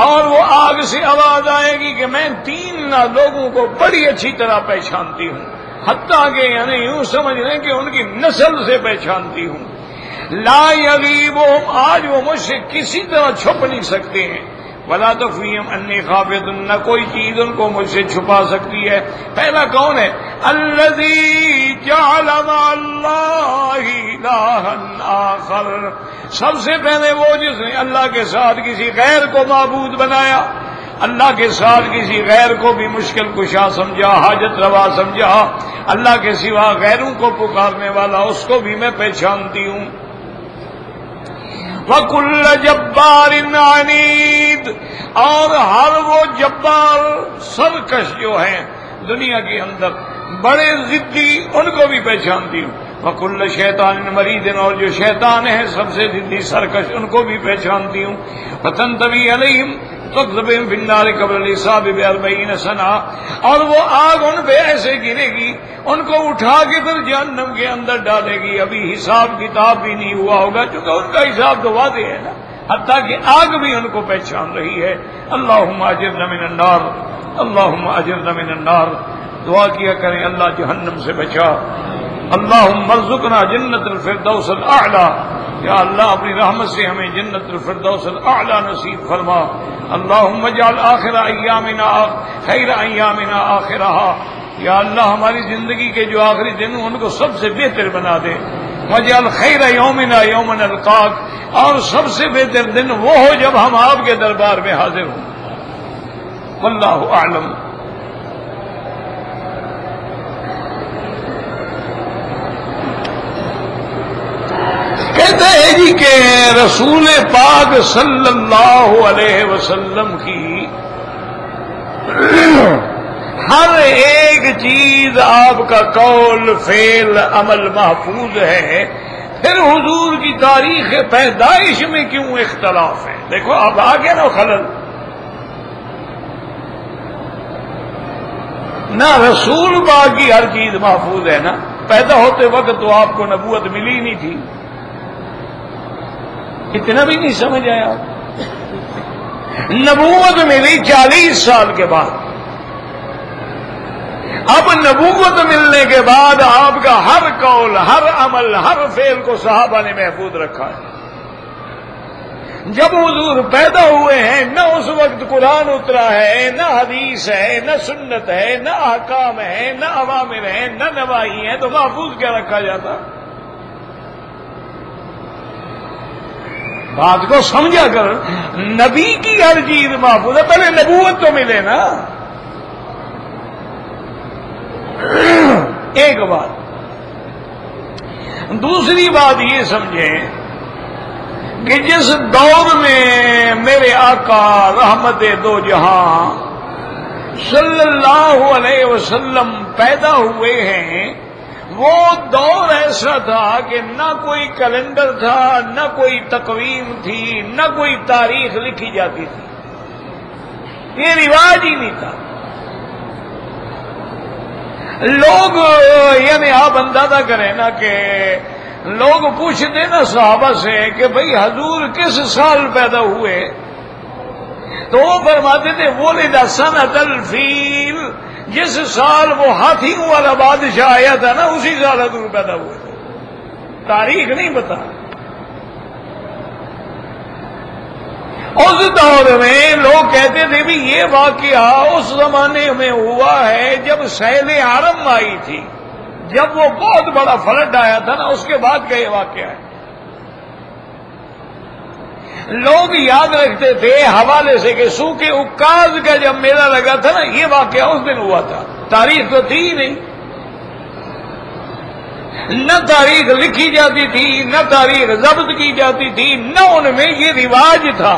اور وہ آگ سے آواز آئے گی کہ میں 3 لوگوں کو بڑی اچھی طرح پہچانتی ہوں، حتیٰ کہ یعنی یوں سمجھ لیں کہ ان کی نسل سے پہچانتی ہوں، لا یغیبهم، آج وہ مجھ سے کسی طرح چھپ نہیں سکتے ہیں، ولا تخفیہم انی خافیۃ، نہ کوئی چیز ان کو مجھ سے چھپا سکتی ہے۔ پہلا کون ہے؟ الذی جعل مع اللہ الہا آخر، سب سے پہلے وہ جس نے اللہ کے ساتھ کسی غیر کو معبود بنایا، اللہ کے ساتھ کسی غیر کو بھی مشکل کشا سمجھا، حاجت روا سمجھا، اللہ کے سوا غیروں کو پکارنے والا، اس کو بھی میں پہچانتی ہوں۔ وَكُلَّ جَبَّارٍ عَنِيدٍ، اور ہر وہ جبار سرکش جو ہیں دنیا کے اندر بڑے ضدی، ان کو بھی پہچانتی ہوں۔ وَكُلَّ شَيْطَانٍ مَرِيدٍ، اور جو شیطان ہیں سب سے ضدی سرکش، ان کو بھی پہچانتی ہوں۔ فَتَنْتَوِي عَلَيْهِمْ تُقْذَفُهُمْ فِي النَّارِ قَبْلَ الْحِسَابِ ب40 سنة، اور وہ آگ ان پہ ایسے گرے گی، ان کو اٹھا کے پھر جہنم کے اندر ڈالے گی، ابھی حساب کتاب بھی نہیں ہوا ہوگا، کیونکہ ان کا حساب تو واضح ہے نا، حتیٰ کہ آگ بھی ان کو پہچان رہی ہے۔ اللہم اجرنا من النار، اللہم اجرنا من النار، دعا کیا کریں اللہ جہنم سے بچا۔ اللہم ارزقنا جنت الفردوس الاعلی، یا اللہ اپنی رحمت سے ہمیں جنت الفردوس الاعلی نصیب فرما۔ اللہم اجعل آخر ایامنا خیر ایامنا آخرہا، یا اللہ ہماری زندگی کے جو آخری دن ان کو سب سے بہتر بنا دے۔ واجعل خیر یومنا یوم نلقاک، اور سب سے بہتر دن وہ ہو جب ہم آپ کے دربار میں حاضر ہوں۔ واللہ اعلم۔ کہتے ہیں جی کہ رسول پاک صلی اللہ علیہ وسلم کی ہر ایک چیز، آپ کا قول فعل عمل محفوظ ہے، پھر حضور کی تاریخ پیدائش میں کیوں اختلاف ہے؟ دیکھو اب آ گیا نا خلل، نہ رسول پاک کی ہر چیز محفوظ ہے، نا پیدا ہوتے وقت تو آپ کو نبوت ملی نہیں تھی، اتنا بھی نہیں سمجھ آیا؟ نبوت ملی 40 سال کے بعد، اب نبوت ملنے کے بعد آپ کا ہر قول، ہر عمل، ہر فعل کو صحابہ نے محفوظ رکھا ہے۔ جب حضور پیدا ہوئے ہیں نہ اس وقت قرآن اترا ہے، نہ حدیث ہے، نہ سنت ہے، نہ احکام ہے، نہ اوامر ہے، نہ نواہی ہے، تو محفوظ کیا رکھا جاتا؟ بات کو سمجھا کر، نبی کی ہر چیز محفوظ ہے، پہلے نبوت تو ملے نا۔ ایک بات، دوسری بات یہ سمجھیں کہ جس دور میں میرے آقا رحمت دو جہاں صلی اللہ علیہ وسلم پیدا ہوئے ہیں، وہ دور ایسا تھا کہ نہ کوئی کیلنڈر تھا، نہ کوئی تقویم تھی، نہ کوئی تاریخ لکھی جاتی تھی، یہ رواج ہی نہیں تھا۔ لوگ یعنی آپ اندازہ کریں نا کہ لوگ پوچھتے نا صحابہ سے کہ بھئی حضور کس سال پیدا ہوئے، تو وہ فرماتے تھے ولد سنۃ الفیل، جس سال وہ ہاتھیوں والا بادشاہ آیا تھا نا اسی سال حضور پیدا ہوئے تھے، تاریخ نہیں بتا۔ اس دور میں لوگ کہتے تھے بھی یہ واقعہ اس زمانے میں ہوا ہے جب سیل عرم آئی تھی، جب وہ بہت بڑا فلڈ آیا تھا نا اس کے بعد کا یہ واقعہ ہے۔ لوگ یاد رکھتے تھے حوالے سے کہ سوکھ عکاظ کا جب میلہ لگا تھا نا یہ واقعہ اس دن ہوا تھا، تاریخ تو تھی ہی نہیں، نہ تاریخ لکھی جاتی تھی نہ تاریخ ضبط کی جاتی تھی، نہ ان میں یہ رواج تھا۔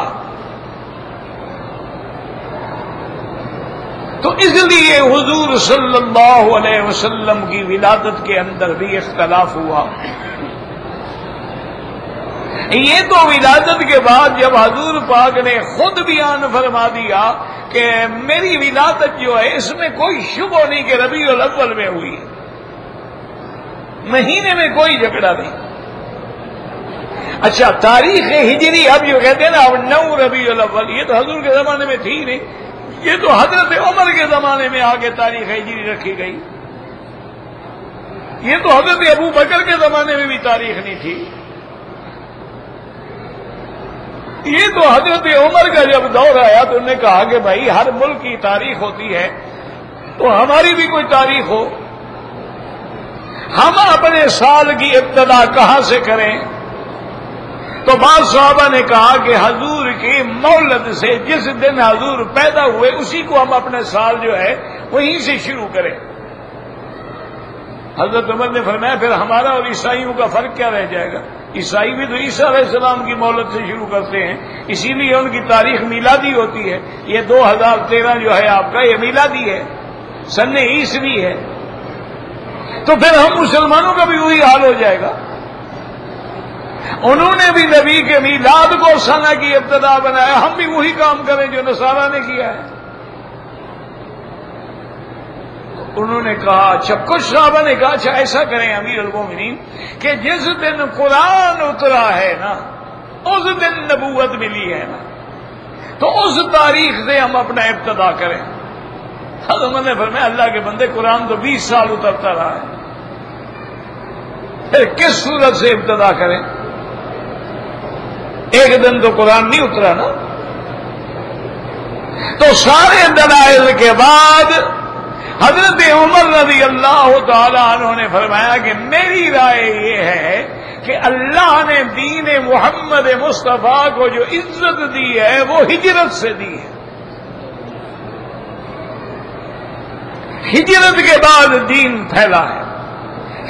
تو اس لیے حضور صلی اللہ علیہ وسلم کی ولادت کے اندر بھی اختلاف ہوا۔ یہ تو ولادت کے بعد جب حضور پاک نے خود بیان فرما دیا کہ میری ولادت جو ہے اس میں کوئی شبہ نہیں کہ ربیع الاول میں ہوئی ہے، مہینے میں کوئی جھگڑا نہیں۔ اچھا تاریخ ہجری اب جو کہتے ہیں نا اب 9 ربیع الاول، یہ تو حضور کے زمانے میں تھی نہیں، یہ تو حضرت عمر کے زمانے میں آگے تاریخ ہجری رکھی گئی، یہ تو حضرت ابو بکر کے زمانے میں بھی تاریخ نہیں تھی، یہ تو حضرت عمر کا جب دور آیا تو انہوں نے کہا کہ بھائی ہر ملک کی تاریخ ہوتی ہے تو ہماری بھی کوئی تاریخ ہو، ہم اپنے سال کی ابتدا کہاں سے کریں؟ تو بعض صحابہ نے کہا کہ حضور کی مولد سے جس دن حضور پیدا ہوئے اسی کو ہم اپنے سال جو ہے وہیں سے شروع کریں۔ حضرت عمر نے فرمایا پھر ہمارا اور عیسائیوں کا فرق کیا رہ جائے گا؟ عیسائی بھی تو عیسیٰ علیہ السلام کی مولد سے شروع کرتے ہیں، اسی لیے ان کی تاریخ میلادی ہوتی ہے، یہ 2013 جو ہے آپ کا یہ میلادی ہے، سن عیسوی ہے، تو پھر ہم مسلمانوں کا بھی وہی حال ہو جائے گا۔ انہوں نے بھی نبی کے میلاد کو سنہ کی ابتدا بنایا، ہم بھی وہی کام کریں جو نصارہ نے کیا ہے۔ انہوں نے کہا اچھا، کچھ صحابہ نے کہا اچھا ایسا کریں امیر المومنین کہ جس دن قرآن اترا ہے نا اس دن نبوت ملی ہے نا تو اس تاریخ سے ہم اپنا ابتدا کریں۔ حضرت نے فرمایا اللہ کے بندے قرآن تو 20 سال اترتا رہا ہے، پھر کس صورت سے ابتدا کریں؟ ایک دن تو قرآن نہیں اترا نا۔ تو سارے دلائل کے بعد حضرت عمر رضی اللہ تعالی عنہ نے فرمایا کہ میری رائے یہ ہے کہ اللہ نے دین محمد مصطفیٰ کو جو عزت دی ہے وہ ہجرت سے دی ہے، ہجرت کے بعد دین پھیلا ہے،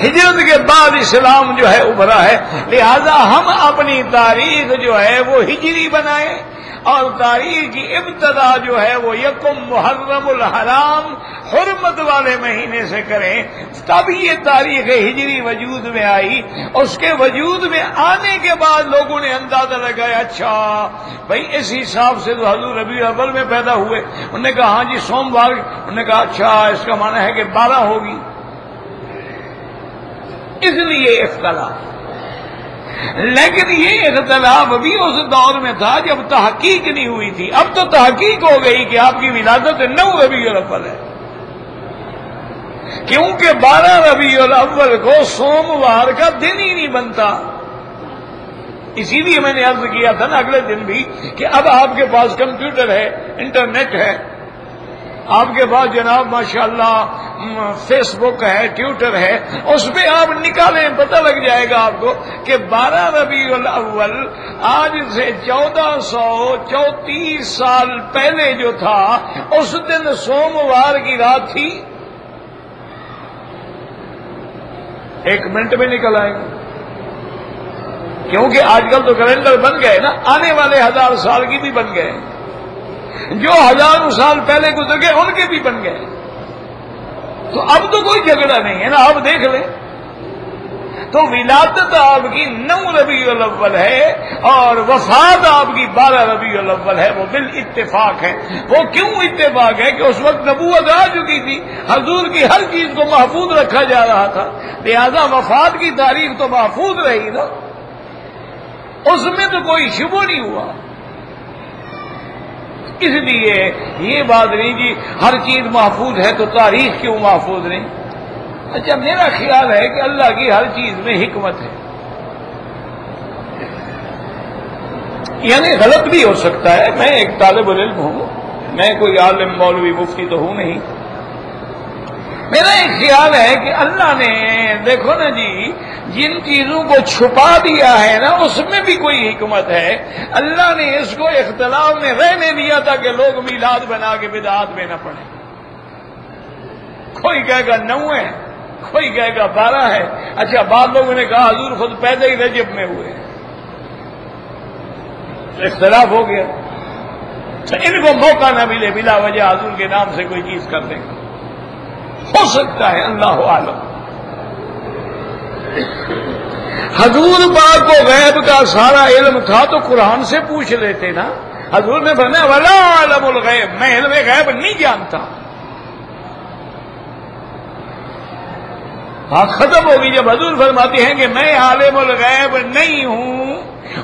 ہجرت کے بعد اسلام جو ہے ابھرا ہے، لہذا ہم اپنی تاریخ جو ہے وہ ہجری بنائیں اور تاریخ کی ابتدا جو ہے وہ یکم محرم الحرام حرمت والے مہینے سے کریں، تب یہ تاریخ ہجری وجود میں آئی۔ اس کے وجود میں آنے کے بعد لوگوں نے اندازہ لگایا اچھا بھائی اس حساب سے تو حضور ربیع الاول میں پیدا ہوئے، انہوں نے کہا ہاں جی سوموار، انہوں نے کہا اچھا اس کا معنی ہے کہ 12 ہوگی، اس لیے اختلاف۔ لیکن یہ اختلاف بھی اس دور میں تھا جب تحقیق نہیں ہوئی تھی، اب تو تحقیق ہو گئی کہ آپ کی ولادت 9 ربیع الاول ہے، کیونکہ 12 ربیع الاول کو سوموار کا دن ہی نہیں بنتا۔ اسی لیے میں نے عرض کیا تھا نا اگلے دن بھی کہ اب آپ کے پاس کمپیوٹر ہے، انٹرنیٹ ہے، آپ کے پاس جناب ماشاءاللہ فیس بک ہے، ٹویٹر ہے، اس پہ آپ نکالیں پتہ لگ جائے گا آپ کو کہ 12 ربیع الاول آج سے 1434 سال پہلے جو تھا اس دن سوموار کی رات تھی۔ 1 منٹ میں نکل آئیں گے، کیونکہ آج کل تو کیلنڈر بن گئے نا، آنے والے 1000 سال کی بھی بن گئے، جو 1000 سال پہلے گزر گئے ان کے بھی بن گئے، تو اب تو کوئی جھگڑا نہیں ہے نا، آپ دیکھ لیں تو ولادت آپ کی 9 ربیع الاول ہے اور وفات آپ کی 12 ربیع الاول ہے، وہ بالاتفاق ہے۔ وہ کیوں اتفاق ہے کہ اس وقت نبوت آ چکی تھی، حضور کی ہر چیز کو محفوظ رکھا جا رہا تھا، لہذا وفات کی تاریخ تو محفوظ رہی نا، اس میں تو کوئی شبہ نہیں ہوا۔ اس لیے یہ بات نہیں کہ ہر چیز محفوظ ہے تو تاریخ کیوں محفوظ نہیں۔ اچھا، میرا خیال ہے کہ اللہ کی ہر چیز میں حکمت ہے، یعنی غلط بھی ہو سکتا ہے، میں ایک طالب العلم ہوں، میں کوئی عالم مولوی مفتی تو ہوں نہیں۔ میرا ایک خیال ہے کہ اللہ نے دیکھو نا جی، جن چیزوں کو چھپا دیا ہے نا اس میں بھی کوئی حکمت ہے۔ اللہ نے اس کو اختلاف میں رہنے دیا تھا کہ لوگ میلاد بنا کے بدعات میں نہ پڑیں، کوئی کہے گا 9 ہے، کوئی کہے گا 12 ہے۔ اچھا، بعض لوگوں نے کہا حضور خود پیدا ہی رجب میں ہوئے، اختلاف ہو گیا، تو ان کو موقع نہ ملے بلا وجہ حضور کے نام سے کوئی چیز کر دیں، ہو سکتا ہے، اللہ عالم۔ حضور پاک کو غیب کا سارا علم تھا تو قرآن سے پوچھ لیتے نا، حضور نے فرمایا ولا عالم الغیب، میں علم غیب نہیں جانتا۔ بات ختم ہوگی جب حضور فرماتے ہیں کہ میں عالم الغیب نہیں ہوں،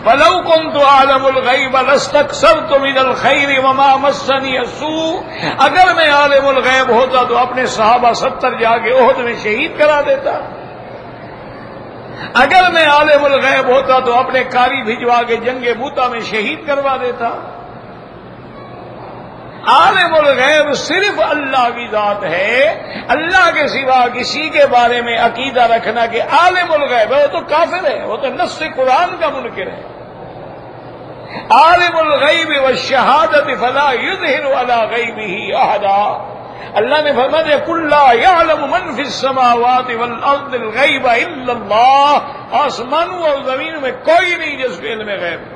وَلَوْ كُنْتُ عَالَمُ الْغَيْبَ لَاسْتَكْثَرْتُ مِنَ الْخَيْرِ وَمَا مَسَّنِيَ السُّوءُ، اگر میں عالم الغیب ہوتا تو اپنے صحابہ 70 جا کے احد میں شہید کرا دیتا، اگر میں عالم الغیب ہوتا تو اپنے قاری بھجوا کے جنگ موتا میں شہید کروا دیتا۔ عالم الغیب صرف اللہ کی ذات ہے، اللہ کے سوا کسی کے بارے میں عقیدہ رکھنا کہ عالم الغیب ہے وہ تو کافر ہے، وہ تو نص قرآن کا منکر ہے۔ عالم الغیب والشہادت فلا یظہر علی غیبہ احدا، اللہ نے فرمایا قل لا یعلم من فی السماوات والارض الغیب الا اللہ، آسمانوں اور زمین میں کوئی نہیں جس کو علم غیب ہے۔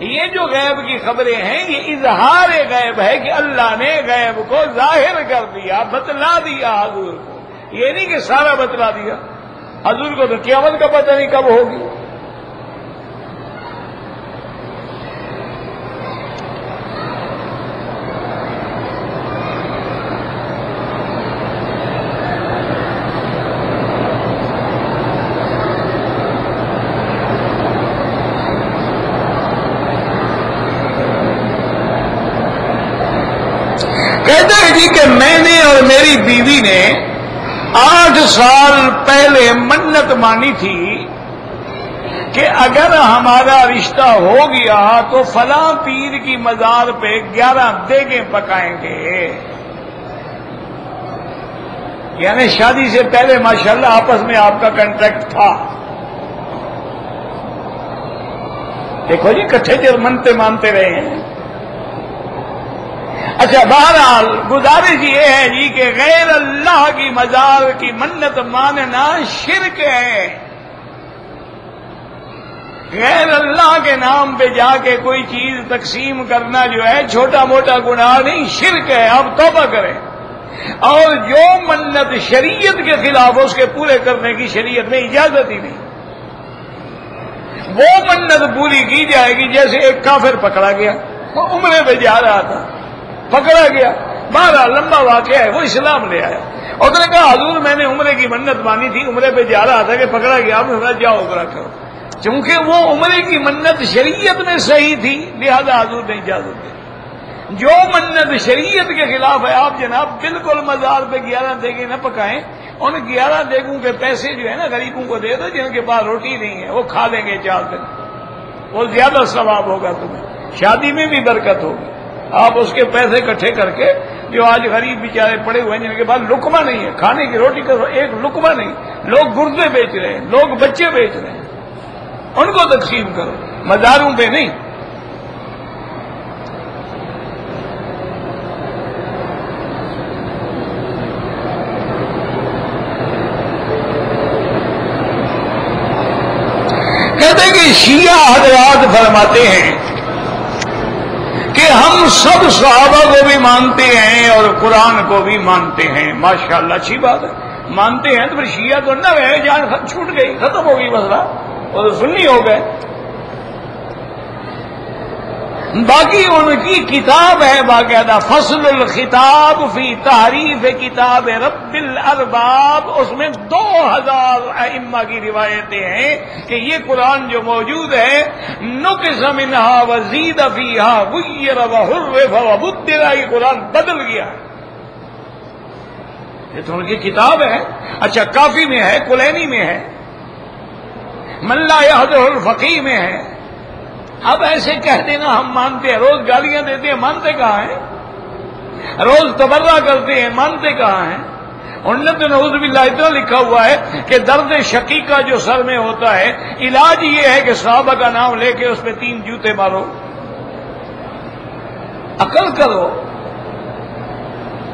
یہ جو غیب کی خبریں ہیں یہ اظہار غیب ہے کہ اللہ نے غیب کو ظاہر کر دیا، بتلا دیا حضور کو، یہ نہیں کہ سارا بتلا دیا۔ حضور کو تو قیامت کا پتہ نہیں کب ہوگی۔ کہ میں نے اور میری بیوی نے 8 سال پہلے منت مانی تھی کہ اگر ہمارا رشتہ ہو گیا تو فلاں پیر کی مزار پہ 11 دیگیں پکائیں گے، یعنی شادی سے پہلے ماشاءاللہ آپس میں آپ کا کنٹریکٹ تھا۔ دیکھو جی، کٹھے جو منتے مانتے رہے ہیں۔ اچھا، بہرحال گزارش یہ ہے جی کہ غیر اللہ کی مزار کی منت ماننا شرک ہے۔ غیر اللہ کے نام پہ جا کے کوئی چیز تقسیم کرنا جو ہے چھوٹا موٹا گناہ نہیں، شرک ہے، آپ توبہ کریں۔ اور جو منت شریعت کے خلاف اس کے پورے کرنے کی شریعت میں اجازت ہی نہیں، وہ منت پوری کی جائے گی۔ جیسے ایک کافر پکڑا گیا، وہ عمرے پہ جا رہا تھا، پکڑا گیا، بارہ لمبا واقعہ ہے، وہ اسلام لے آیا۔ اس نے کہا حضور میں نے عمرے کی منت مانی تھی، عمرے پہ جا رہا تھا کہ پکڑا گیا، آپ نے جاؤ عمرہ کرو۔ چونکہ وہ عمرے کی منت شریعت میں صحیح تھی لہذا حضور نے اجازت دی۔ جو منت شریعت کے خلاف ہے آپ جناب بالکل مزار پہ 11 دیگیں نہ پکائیں، ان 11 دیگوں کے پیسے جو ہے نا غریبوں کو دے دو جن کے پاس روٹی نہیں ہے، وہ کھا لیں گے 4 دن، وہ زیادہ ثواب ہوگا تمہیں، شادی میں بھی برکت ہوگی۔ آپ اس کے پیسے اکٹھے کر کے جو آج غریب بیچارے پڑے ہوئے ہیں جن کے پاس لقمہ نہیں ہے، کھانے کی روٹی کا ایک لقمہ نہیں، لوگ گردے بیچ رہے ہیں، لوگ بچے بیچ رہے ہیں، ان کو تقسیم کرو، مزاروں پہ نہیں۔ کہتے ہیں کہ شیعہ حضرات فرماتے ہیں کہ ہم سب صحابہ کو بھی مانتے ہیں اور قرآن کو بھی مانتے ہیں۔ ماشاءاللہ اچھی بات ہے، مانتے ہیں تو پھر شیعہ تو نہ ہے، جان چھوٹ گئی، ختم ہو گئی مسئلہ، وہ تو سنی ہو گئے۔ باقی ان کی کتاب ہے باقاعدہ فصل الخطاب فی تعریف کتاب رب الارباب، اس میں 2000 ائمہ کی روایتیں ہیں کہ یہ قرآن جو موجود ہے نقص منہا وزید فیہا غیر وحرف وبدل، یہ قرآن بدل گیا ہے، یہ تو ان کی کتاب ہے۔ اچھا کافی میں ہے، کلینی میں ہے، من لا یحضر الفقیہ میں ہے۔ اب ایسے کہہ دینا ہم مانتے ہیں، روز گالیاں دیتے ہیں، مانتے کہاں ہیں؟ روز تبرہ کرتے ہیں، مانتے کہاں ہیں؟ انہوں نے نعوذ باللہ اتنا لکھا ہوا ہے کہ درد شقیقہ جو سر میں ہوتا ہے علاج یہ ہے کہ صحابہ کا نام لے کے اس پہ 3 جوتے مارو۔ عقل کرو،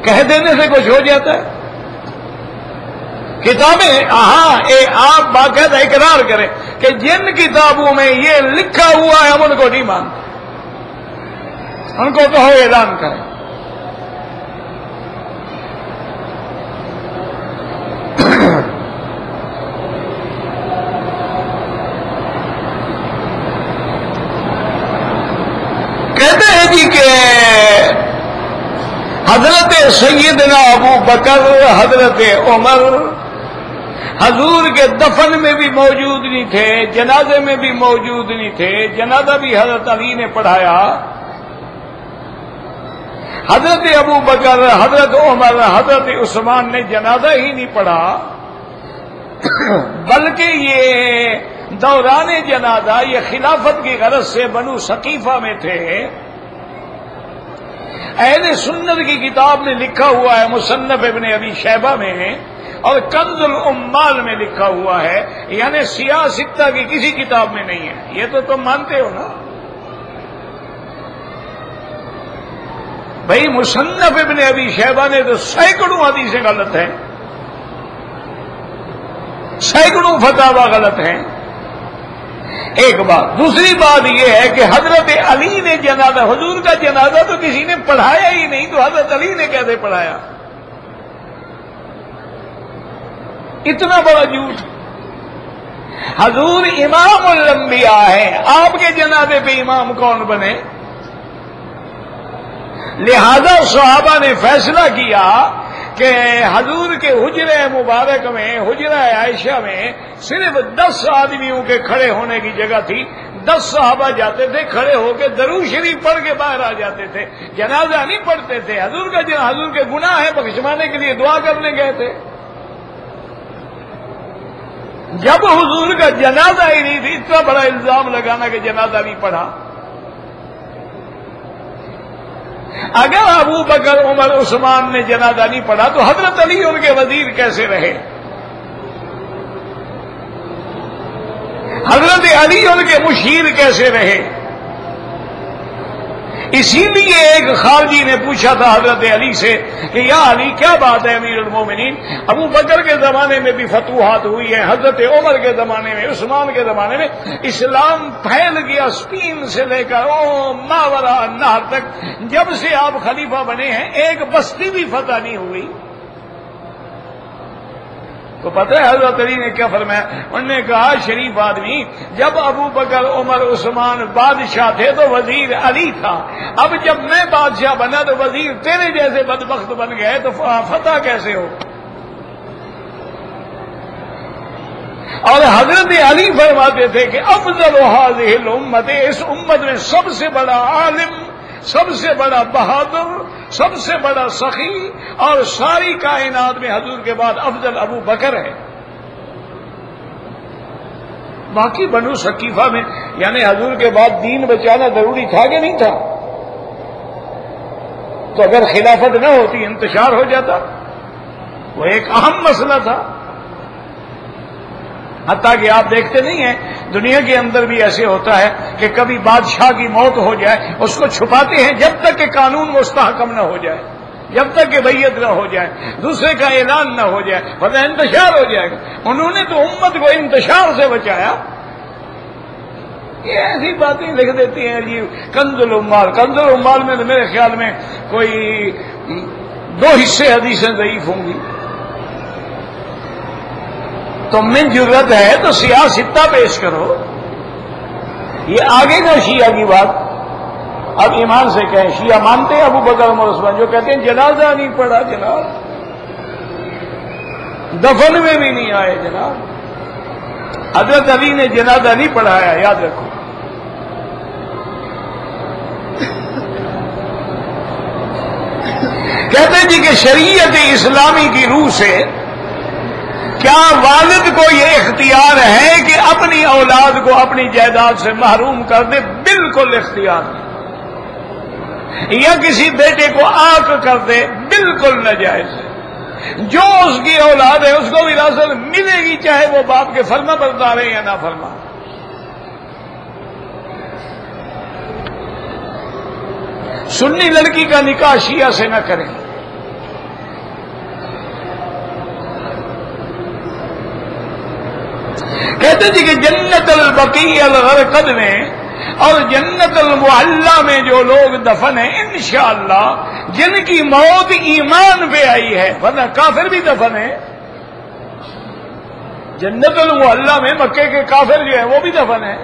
کہہ دینے سے کچھ ہو جاتا ہے؟ کتابیں ہاں آپ باقاعدہ اقرار کریں کہ جن کتابوں میں یہ لکھا ہوا ہے ہم ان کو نہیں مانتے، ان کو کہو اعلان کریں۔ کہتے ہیں جی کہ حضرت سیدنا ابو بکر، حضرت عمر حضور کے دفن میں بھی موجود نہیں تھے، جنازے میں بھی موجود نہیں تھے، جنازہ بھی حضرت علی نے پڑھایا۔ حضرت ابو بکر، حضرت عمر، حضرت عثمان نے جنازہ ہی نہیں پڑھا، بلکہ یہ دوران جنازہ یہ خلافت کی غرض سے بنو ثقیفہ میں تھے۔ اہل سنت کی کتاب میں لکھا ہوا ہے، مصنف ابن ابی شیبہ میں اور کنز العمال میں لکھا ہوا ہے، یعنی سیاہ ستہ کی کسی کتاب میں نہیں ہے۔ یہ تو تم مانتے ہو نا بھائی، مصنف ابن ابی شیبہ نے تو سینکڑوں حدیثیں غلط ہیں، سینکڑوں فتاوی غلط ہیں، ایک بات۔ دوسری بات یہ ہے کہ حضرت علی نے جنازہ، حضور کا جنازہ تو کسی نے پڑھایا ہی نہیں، تو حضرت علی نے کیسے پڑھایا؟ اتنا بڑا جھوٹ۔ حضور امام الانبیاء ہے، آپ کے جنازے پہ امام کون بنے؟ لہذا صحابہ نے فیصلہ کیا کہ حضور کے حجرہ مبارک میں، حجرہ عائشہ میں صرف 10 آدمیوں کے کھڑے ہونے کی جگہ تھی، 10 صحابہ جاتے تھے، کھڑے ہو کے درود شریف پڑھ کے باہر آ جاتے تھے، جنازہ نہیں پڑھتے تھے۔ حضور کے گناہ ہیں بخشوانے کے لیے دعا کرنے گئے تھے۔ جب حضور کا جنازہ ہی نہیں تھی، اتنا بڑا الزام لگانا کہ جنازہ نہیں پڑھا۔ اگر ابو بکر، عمر، عثمان نے جنازہ نہیں پڑھا تو حضرت علی ان کے وزیر کیسے رہے؟ حضرت علی ان کے مشیر کیسے رہے؟ اسی لیے ایک خارجی نے پوچھا تھا حضرت علی سے کہ یا علی کیا بات ہے امیر المومنین، ابو بکر کے زمانے میں بھی فتوحات ہوئی ہیں، حضرت عمر کے زمانے میں، عثمان کے زمانے میں اسلام پھیل گیا اسپین سے لے کر ماورا نہر تک، جب سے آپ خلیفہ بنے ہیں ایک بستی بھی فتح نہیں ہوئی۔ تو پتہ ہے حضرت علی نے کیا فرمایا؟ انہوں نے کہا شریف آدمی، جب ابو بکر، عمر، عثمان بادشاہ تھے تو وزیر علی تھا، اب جب میں بادشاہ بنا تو وزیر تیرے جیسے بدبخت بن گئے تو فتح کیسے ہو؟ اور حضرت علی فرماتے تھے کہ افضل هذه الامت، اس امت میں سب سے بڑا عالم، سب سے بڑا بہادر، سب سے بڑا سخی اور ساری کائنات میں حضور کے بعد افضل ابو بکر ہے۔ باقی بنو ثقیفہ میں یعنی حضور کے بعد دین بچانا ضروری تھا کہ نہیں تھا؟ تو اگر خلافت نہ ہوتی انتشار ہو جاتا، وہ ایک اہم مسئلہ تھا۔ حتیٰ کہ آپ دیکھتے نہیں ہیں دنیا کے اندر بھی ایسے ہوتا ہے کہ کبھی بادشاہ کی موت ہو جائے، اس کو چھپاتے ہیں جب تک کہ قانون مستحکم نہ ہو جائے، جب تک کہ بیعت نہ ہو جائے، دوسرے کا اعلان نہ ہو جائے، ورنہ انتشار ہو جائے گا۔ انہوں نے تو امت کو انتشار سے بچایا۔ یہ ایسی باتیں لکھ دیتی ہیں جی کنز العمال۔ کنز العمال میں تو میرے خیال میں کوئی 2 حصے حدیثیں ضعیف ہوں گی، تم میں جرت ہے تو سیاہ ستہ پیش کرو. یہ آگے کا شیعہ کی بات. اب ایمان سے کہیں شیعہ مانتے ہیں ابو بکر عمر عثمان, جو کہتے ہیں جنازہ نہیں پڑھا جناب, دفن میں بھی نہیں آئے جناب, حضرت علی نے جنازہ نہیں پڑھایا, یاد رکھو. کہتے ہیں جی کہ شریعت اسلامی کی روح سے کیا والد کو یہ اختیار ہے کہ اپنی اولاد کو اپنی جائیداد سے محروم کر دے؟ بالکل اختیار نہیں. یا کسی بیٹے کو آنکھ کر دے؟ بالکل ناجائز ہے. جو اس کی اولاد ہے اس کو وراثت ملے گی, چاہے وہ باپ کے فرما بردار ہے یا نہ فرما. سنی لڑکی کا نکاح شیعہ سے نہ کریں. کہتے جی کہ جنت البقیع الغرقد میں اور جنت المعلی میں جو لوگ دفن ہیں انشاءاللہ جن کی موت ایمان پہ آئی ہے, ورنہ کافر بھی دفن ہے. جنت المعلی میں مکے کے کافر جو ہیں وہ بھی دفن ہیں.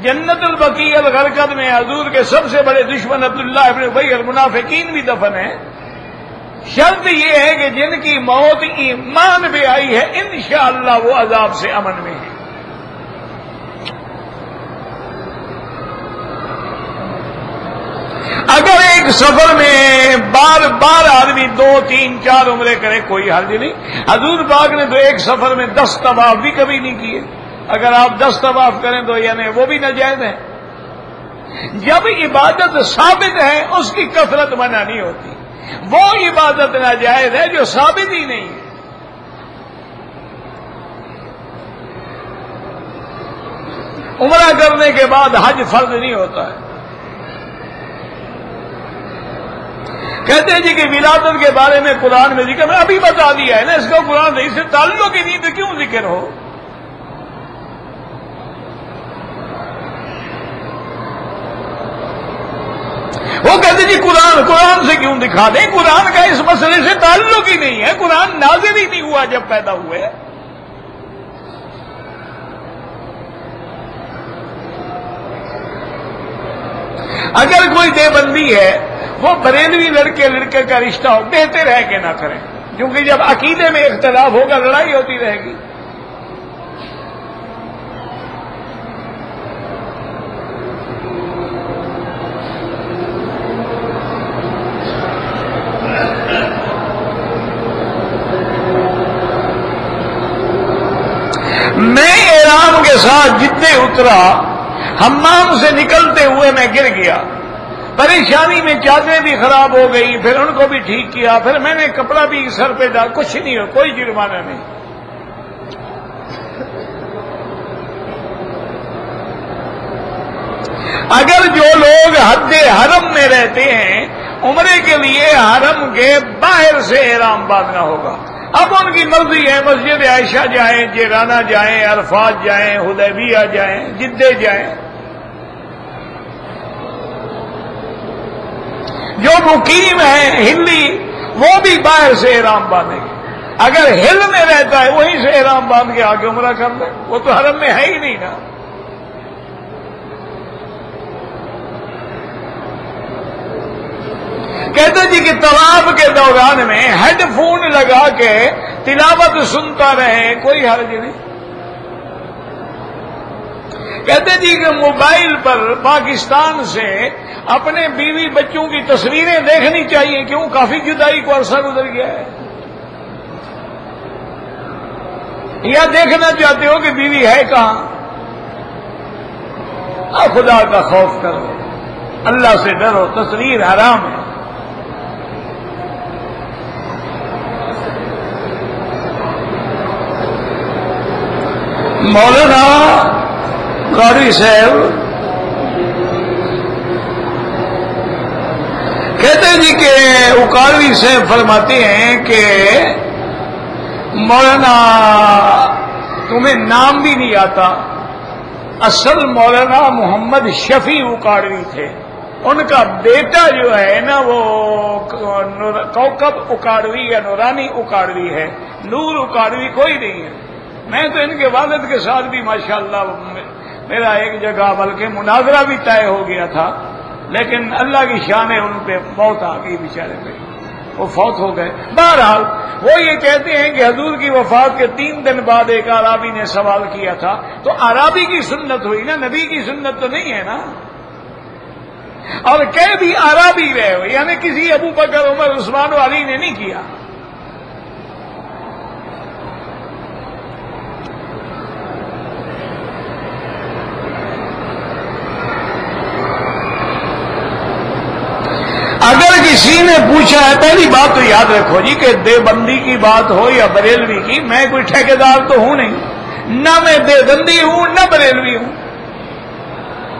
جنت البقیع الغرقد میں حضور کے سب سے بڑے دشمن عبداللہ ابن ابی المنافقین بھی دفن ہیں. شرط یہ ہے کہ جن کی موت ایمان پہ آئی ہے انشاءاللہ وہ عذاب سے امن میں ہے. اگر ایک سفر میں بار بار آدمی 2 3 4 عمرے کرے کوئی حرج نہیں. حضور پاک نے تو ایک سفر میں 10 طواف بھی کبھی نہیں کیے. اگر آپ 10 طواف کریں تو یعنی وہ بھی ناجائز ہے. جب عبادت ثابت ہے اس کی کثرت منع نہیں ہوتی. وہ عبادت ناجائز ہے جو ثابت ہی نہیں ہے. عمرہ کرنے کے بعد حج فرض نہیں ہوتا ہے. کہتے ہیں جی کہ ولادت کے بارے میں قرآن میں ذکر, میں ابھی بتا دیا ہے نا, اس کا قرآن سے اس سے تعلق ہی نہیں تو کیوں ذکر ہو. وہ کہتے جی قرآن سے کیوں دکھا دیں, قرآن کا اس مسئلے سے تعلق ہی نہیں ہے. قرآن نازل ہی نہیں ہوا جب پیدا ہوئے. اگر کوئی دیوبندی ہے وہ بریلوی لڑکے کا رشتہ ہو, بہتر ہے کہ نہ کریں, کیونکہ جب عقیدے میں اختلاف ہوگا لڑائی ہوتی رہے گی. میں احرام کے ساتھ جتنے اترا حمام سے نکلتے ہوئے میں گر گیا. پریشانی میں چادریں بھی خراب ہو گئی, پھر ان کو بھی ٹھیک کیا, پھر میں نے کپڑا بھی سر پہ ڈال, کچھ نہیں ہو, کوئی جرمانہ نہیں. اگر جو لوگ حد حرم میں رہتے ہیں عمرے کے لیے حرم کے باہر سے احرام باندھنا ہوگا. اب ان کی مرضی ہے, مسجد عائشہ جائیں, جیرانہ جائیں, عرفات جائیں, حدیبیہ جائیں, جدہ جائیں. جو مقیم ہیں ہلی وہ بھی باہر سے احرام باندھیں گے. اگر ہل میں رہتا ہے وہیں سے احرام باندھ کے آگے عمرہ کر لیں, وہ تو حرم میں ہے ہی نہیں نا. کہتے جی کہ طواف کے دوران میں ہیڈ فون لگا کے تلاوت سنتا رہے, کوئی حرج نہیں. کہتے جی کہ موبائل پر پاکستان سے اپنے بیوی بچوں کی تصویریں دیکھنی چاہیے, کیوں, کافی جدائی کو عرصہ گزر گیا ہے. یا دیکھنا چاہتے ہو کہ بیوی ہے کہاں؟ خدا کا خوف کرو, اللہ سے ڈرو, تصویر حرام ہے. مولانا قاری صاحب کہتے ہیں جی کہ اکاڑوی صاحب فرماتے ہیں کہ مولانا تمہیں نام بھی نہیں آتا. اصل مولانا محمد شفیع اکاڑوی تھے. ان کا بیٹا جو ہے نا وہ کوکب اکاڑوی یا نورانی اکاڑوی ہے, نور اکاڑوی کوئی نہیں ہے. میں تو ان کے والد کے ساتھ بھی ماشاءاللہ میرا ایک جگہ بلکہ مناظرہ بھی طے ہو گیا تھا، لیکن اللہ کی شان ہے، ان پہ موت آ گئی بیچارے پہ، وہ فوت ہو گئے۔ بہرحال وہ یہ کہتے ہیں کہ حضور کی وفات کے 3 دن بعد ایک اعرابی نے سوال کیا تھا، تو اعرابی کی سنت ہوئی نا، نبی کی سنت تو نہیں ہے نا، اور کہہ بھی اعرابی رہے ہو، یعنی کسی ابو بکر عمر عثمان و علی نے نہیں کیا۔ اگر کسی نے پوچھا ہے، پہلی بات تو یاد رکھو جی کہ دیوبندی کی بات ہو یا بریلوی کی، میں کوئی ٹھیکیدار تو ہوں نہیں، نہ میں دیوبندی ہوں نہ بریلوی ہوں۔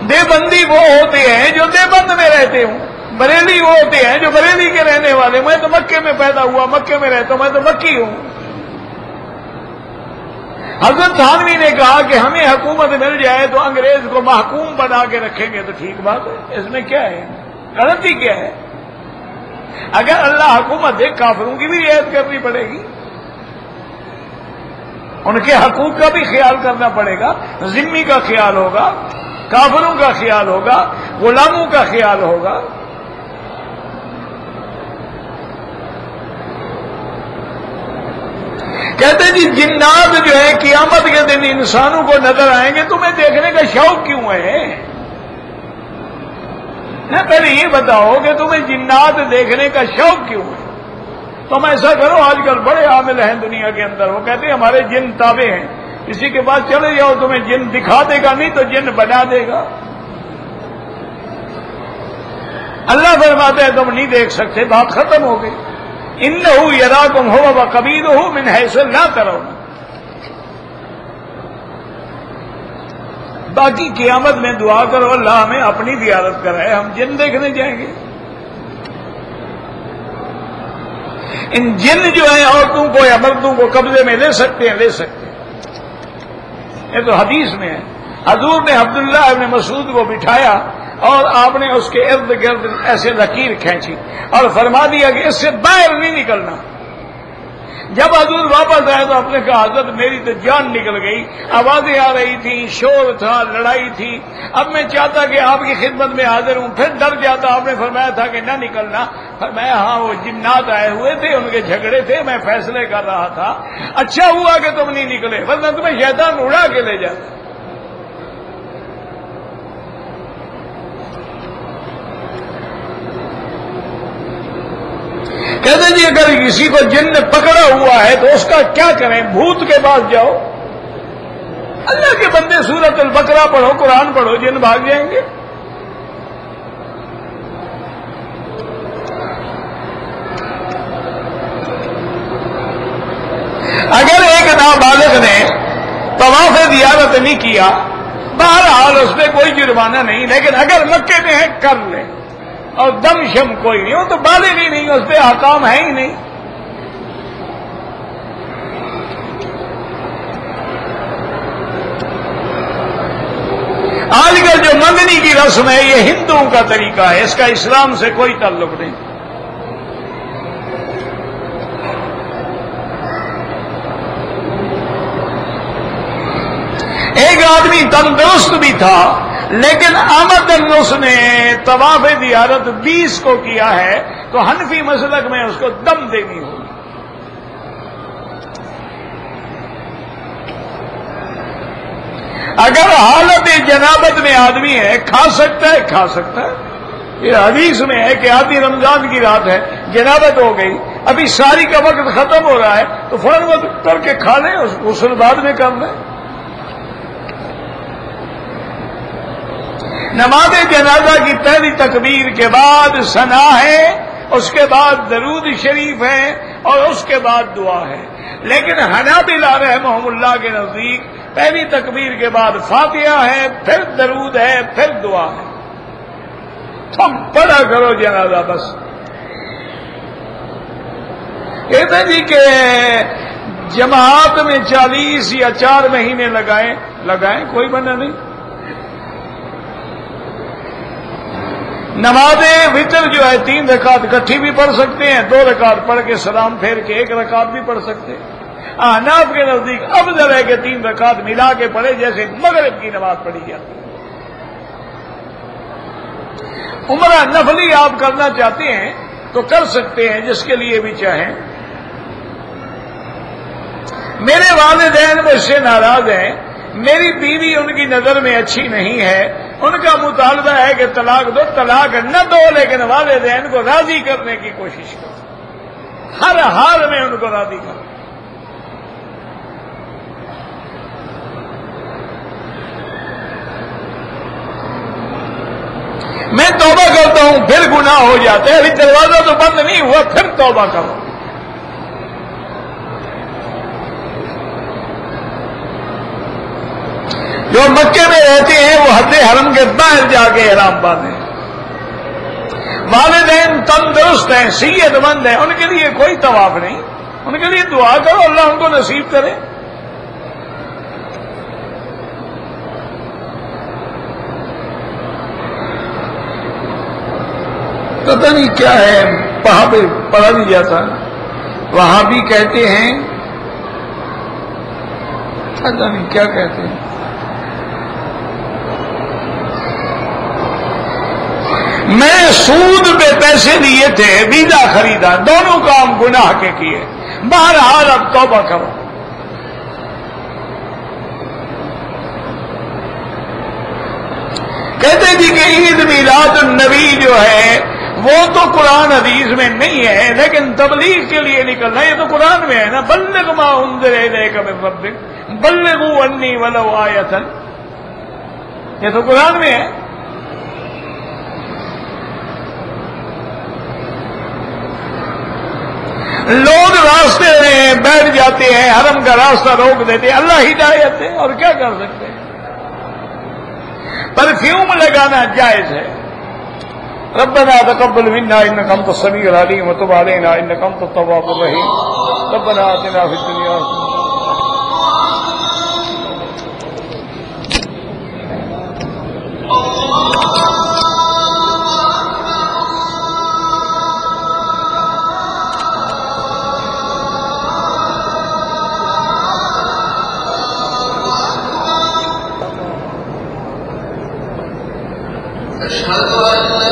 دیوبندی وہ ہوتے ہیں جو دیوبند میں رہتے ہوں، بریلی وہ ہوتے ہیں جو بریلی کے رہنے والے۔ میں تو مکے میں پیدا ہوا، مکے میں رہتا ہوں، میں تو مکی ہوں۔ حضرت تھانوی نے کہا کہ ہمیں حکومت مل جائے تو انگریز کو محکوم بنا کے رکھیں گے، تو ٹھیک بات ہے، اس میں کیا ہے، غلطی کیا ہے؟ اگر اللہ حکومت دے، کافروں کی بھی رعایت کرنی پڑے گی، ان کے حقوق کا بھی خیال کرنا پڑے گا، ذمہ کا خیال ہوگا، کافروں کا خیال ہوگا، غلاموں کا خیال ہوگا۔ کہتے جی جنات جو ہے قیامت کے دن انسانوں کو نظر آئیں گے، تمہیں دیکھنے کا شوق کیوں ہے؟ نہ پہلے یہ بتاؤ کہ تمہیں جنات دیکھنے کا شوق کیوں ہے؟ تم ایسا کرو، آج کل بڑے عامل ہیں دنیا کے اندر، وہ کہتے ہیں ہمارے جن تابع ہیں، اسی کے بعد چلے جاؤ، تمہیں جن دکھا دے گا نہیں تو جن بنا دے گا۔ اللہ فرماتا ہے تم نہیں دیکھ سکتے، بات ختم ہو گئی۔ انہ یراکم هو وقبیلہ من حیث لا ترون۔ باقی قیامت میں دعا کرو اللہ ہمیں اپنی زیارت کرائے، ہم جن دیکھنے جائیں گے۔ ان جن جو ہیں عورتوں کو یا مردوں کو قبضے میں لے سکتے ہیں، لے سکتے ہیں، یہ تو حدیث میں ہے۔ حضور نے عبداللہ ابن مسعود کو بٹھایا اور آپ نے اس کے ارد گرد ایسے لکیر کھینچی اور فرما دیا کہ اس سے باہر نہیں نکلنا۔ جب حضور واپس آئے تو آپ نے کہا حضرت میری تو جان نکل گئی، آوازیں آ رہی تھیں، شور تھا، لڑائی تھی، اب میں چاہتا کہ آپ کی خدمت میں حاضر ہوں، پھر ڈر جاتا۔ آپ نے فرمایا تھا کہ نہ نکلنا۔ فرمایا ہاں وہ جنات آئے ہوئے تھے، ان کے جھگڑے تھے، میں فیصلے کر رہا تھا، اچھا ہوا کہ تم نہیں نکلے، ورنہ تمہیں شیطان اڑا کے لے جاتا۔ کہتے جی اگر کسی کو جن نے پکڑا ہوا ہے تو اس کا کیا کریں؟ بھوت کے پاس جاؤ، اللہ کے بندے سورۃ البقرہ پڑھو، قرآن پڑھو، جن بھاگ جائیں گے۔ اگر ایک نابالغ نے طواف زیارت نہیں کیا، بہرحال اس پہ کوئی جرمانہ نہیں، لیکن اگر مکے میں ہے کر لے، اور دم شم کوئی نہیں ہو تو بالغ ہی نہیں، اس پہ احکام ہے ہی نہیں۔ آج کل جو منگنی کی رسم ہے یہ ہندوؤں کا طریقہ ہے، اس کا اسلام سے کوئی تعلق نہیں۔ ایک آدمی تندرست بھی تھا، لیکن آمدن اس نے طواف زیارت 20 کو کیا ہے تو حنفی مسلک میں اس کو دم دینی ہوگی۔ اگر حالت جنابت میں آدمی ہے، کھا سکتا ہے، کھا سکتا ہے۔ یہ حدیث میں ہے کہ آدھی رمضان کی رات ہے، جنابت ہو گئی، ابھی ساری کا وقت ختم ہو رہا ہے تو فوراً وقت کر کے کھا لیں، غسل بعد میں کر لیں۔ نماز جنازہ کی پہلی تکبیر کے بعد ثنا ہے، اس کے بعد درود شریف ہے اور اس کے بعد دعا ہے، لیکن حنابلہ رحمہم اللہ کے نزدیک پہلی تکبیر کے بعد فاتحہ ہے، پھر درود ہے، پھر دعا ہے۔ تم پڑھا کرو جنازہ بس۔ کہتے جی کہ جماعت میں 40 یا 4 مہینے لگائیں کوئی بنا نہیں۔ نماز وتر جو ہے 3 رکعت اکٹھی بھی پڑھ سکتے ہیں، 2 رکعت پڑھ کے سلام پھیر کے 1 رکعت بھی پڑھ سکتے ہیں۔ احناف کے نزدیک افضل ہے کہ 3 رکعت ملا کے پڑھے جیسے مغرب کی نماز پڑھی جاتی ہے۔ عمرہ نفلی آپ کرنا چاہتے ہیں تو کر سکتے ہیں، جس کے لیے بھی چاہیں۔ میرے والدین مجھ سے ناراض ہیں، میری بیوی ان کی نظر میں اچھی نہیں ہے، ان کا مطالبہ ہے کہ طلاق دو۔ طلاق نہ دو، لیکن والدین کو راضی کرنے کی کوشش کرو، ہر حال میں ان کو راضی کرو۔ میں توبہ کرتا ہوں پھر گناہ ہو جاتا ہے، ابھی دروازہ تو بند نہیں ہوا، پھر توبہ کرو۔ جو مکے میں رہتے ہیں وہ حد حرم کے باہر جا کے احرام باندھیں۔ والدین تندرست ہیں، صحت مند ہیں، ان کے لیے کوئی طواف نہیں، ان کے لیے دعا کرو اللہ ان کو نصیب کرے۔ پتہ نہیں کیا ہے، وہاں پہ پڑھا نہیں جاتا، وہاں بھی کہتے ہیں، پتہ نہیں کیا کہتے ہیں، میں سود پہ پیسے لیے تھے، ویزا خریدا، دونوں کام گناہ کے کیے، بہرحال اب توبہ کرو۔ کہتے جی کہ عید میلاد النبی جو ہے وہ تو قرآن حدیث میں نہیں ہے، لیکن تبلیغ کے لیے نکلنا یہ تو قرآن میں ہے نا، بلغ ما انذر الیک من ربک بلغوا انی ولو آیۃ، یہ تو قرآن میں ہے۔ لوگ راستے میں بیٹھ جاتے ہیں، حرم کا راستہ روک دیتے ہیں، اللہ ہدایت ہے، اور کیا کر سکتے ہیں۔ پرفیوم لگانا جائز ہے۔ ربنا تقبل منا انك انت السميع العليم وتب علينا انك انت التواب الرحيم ربنا آتنا في الدنيا أشهد أن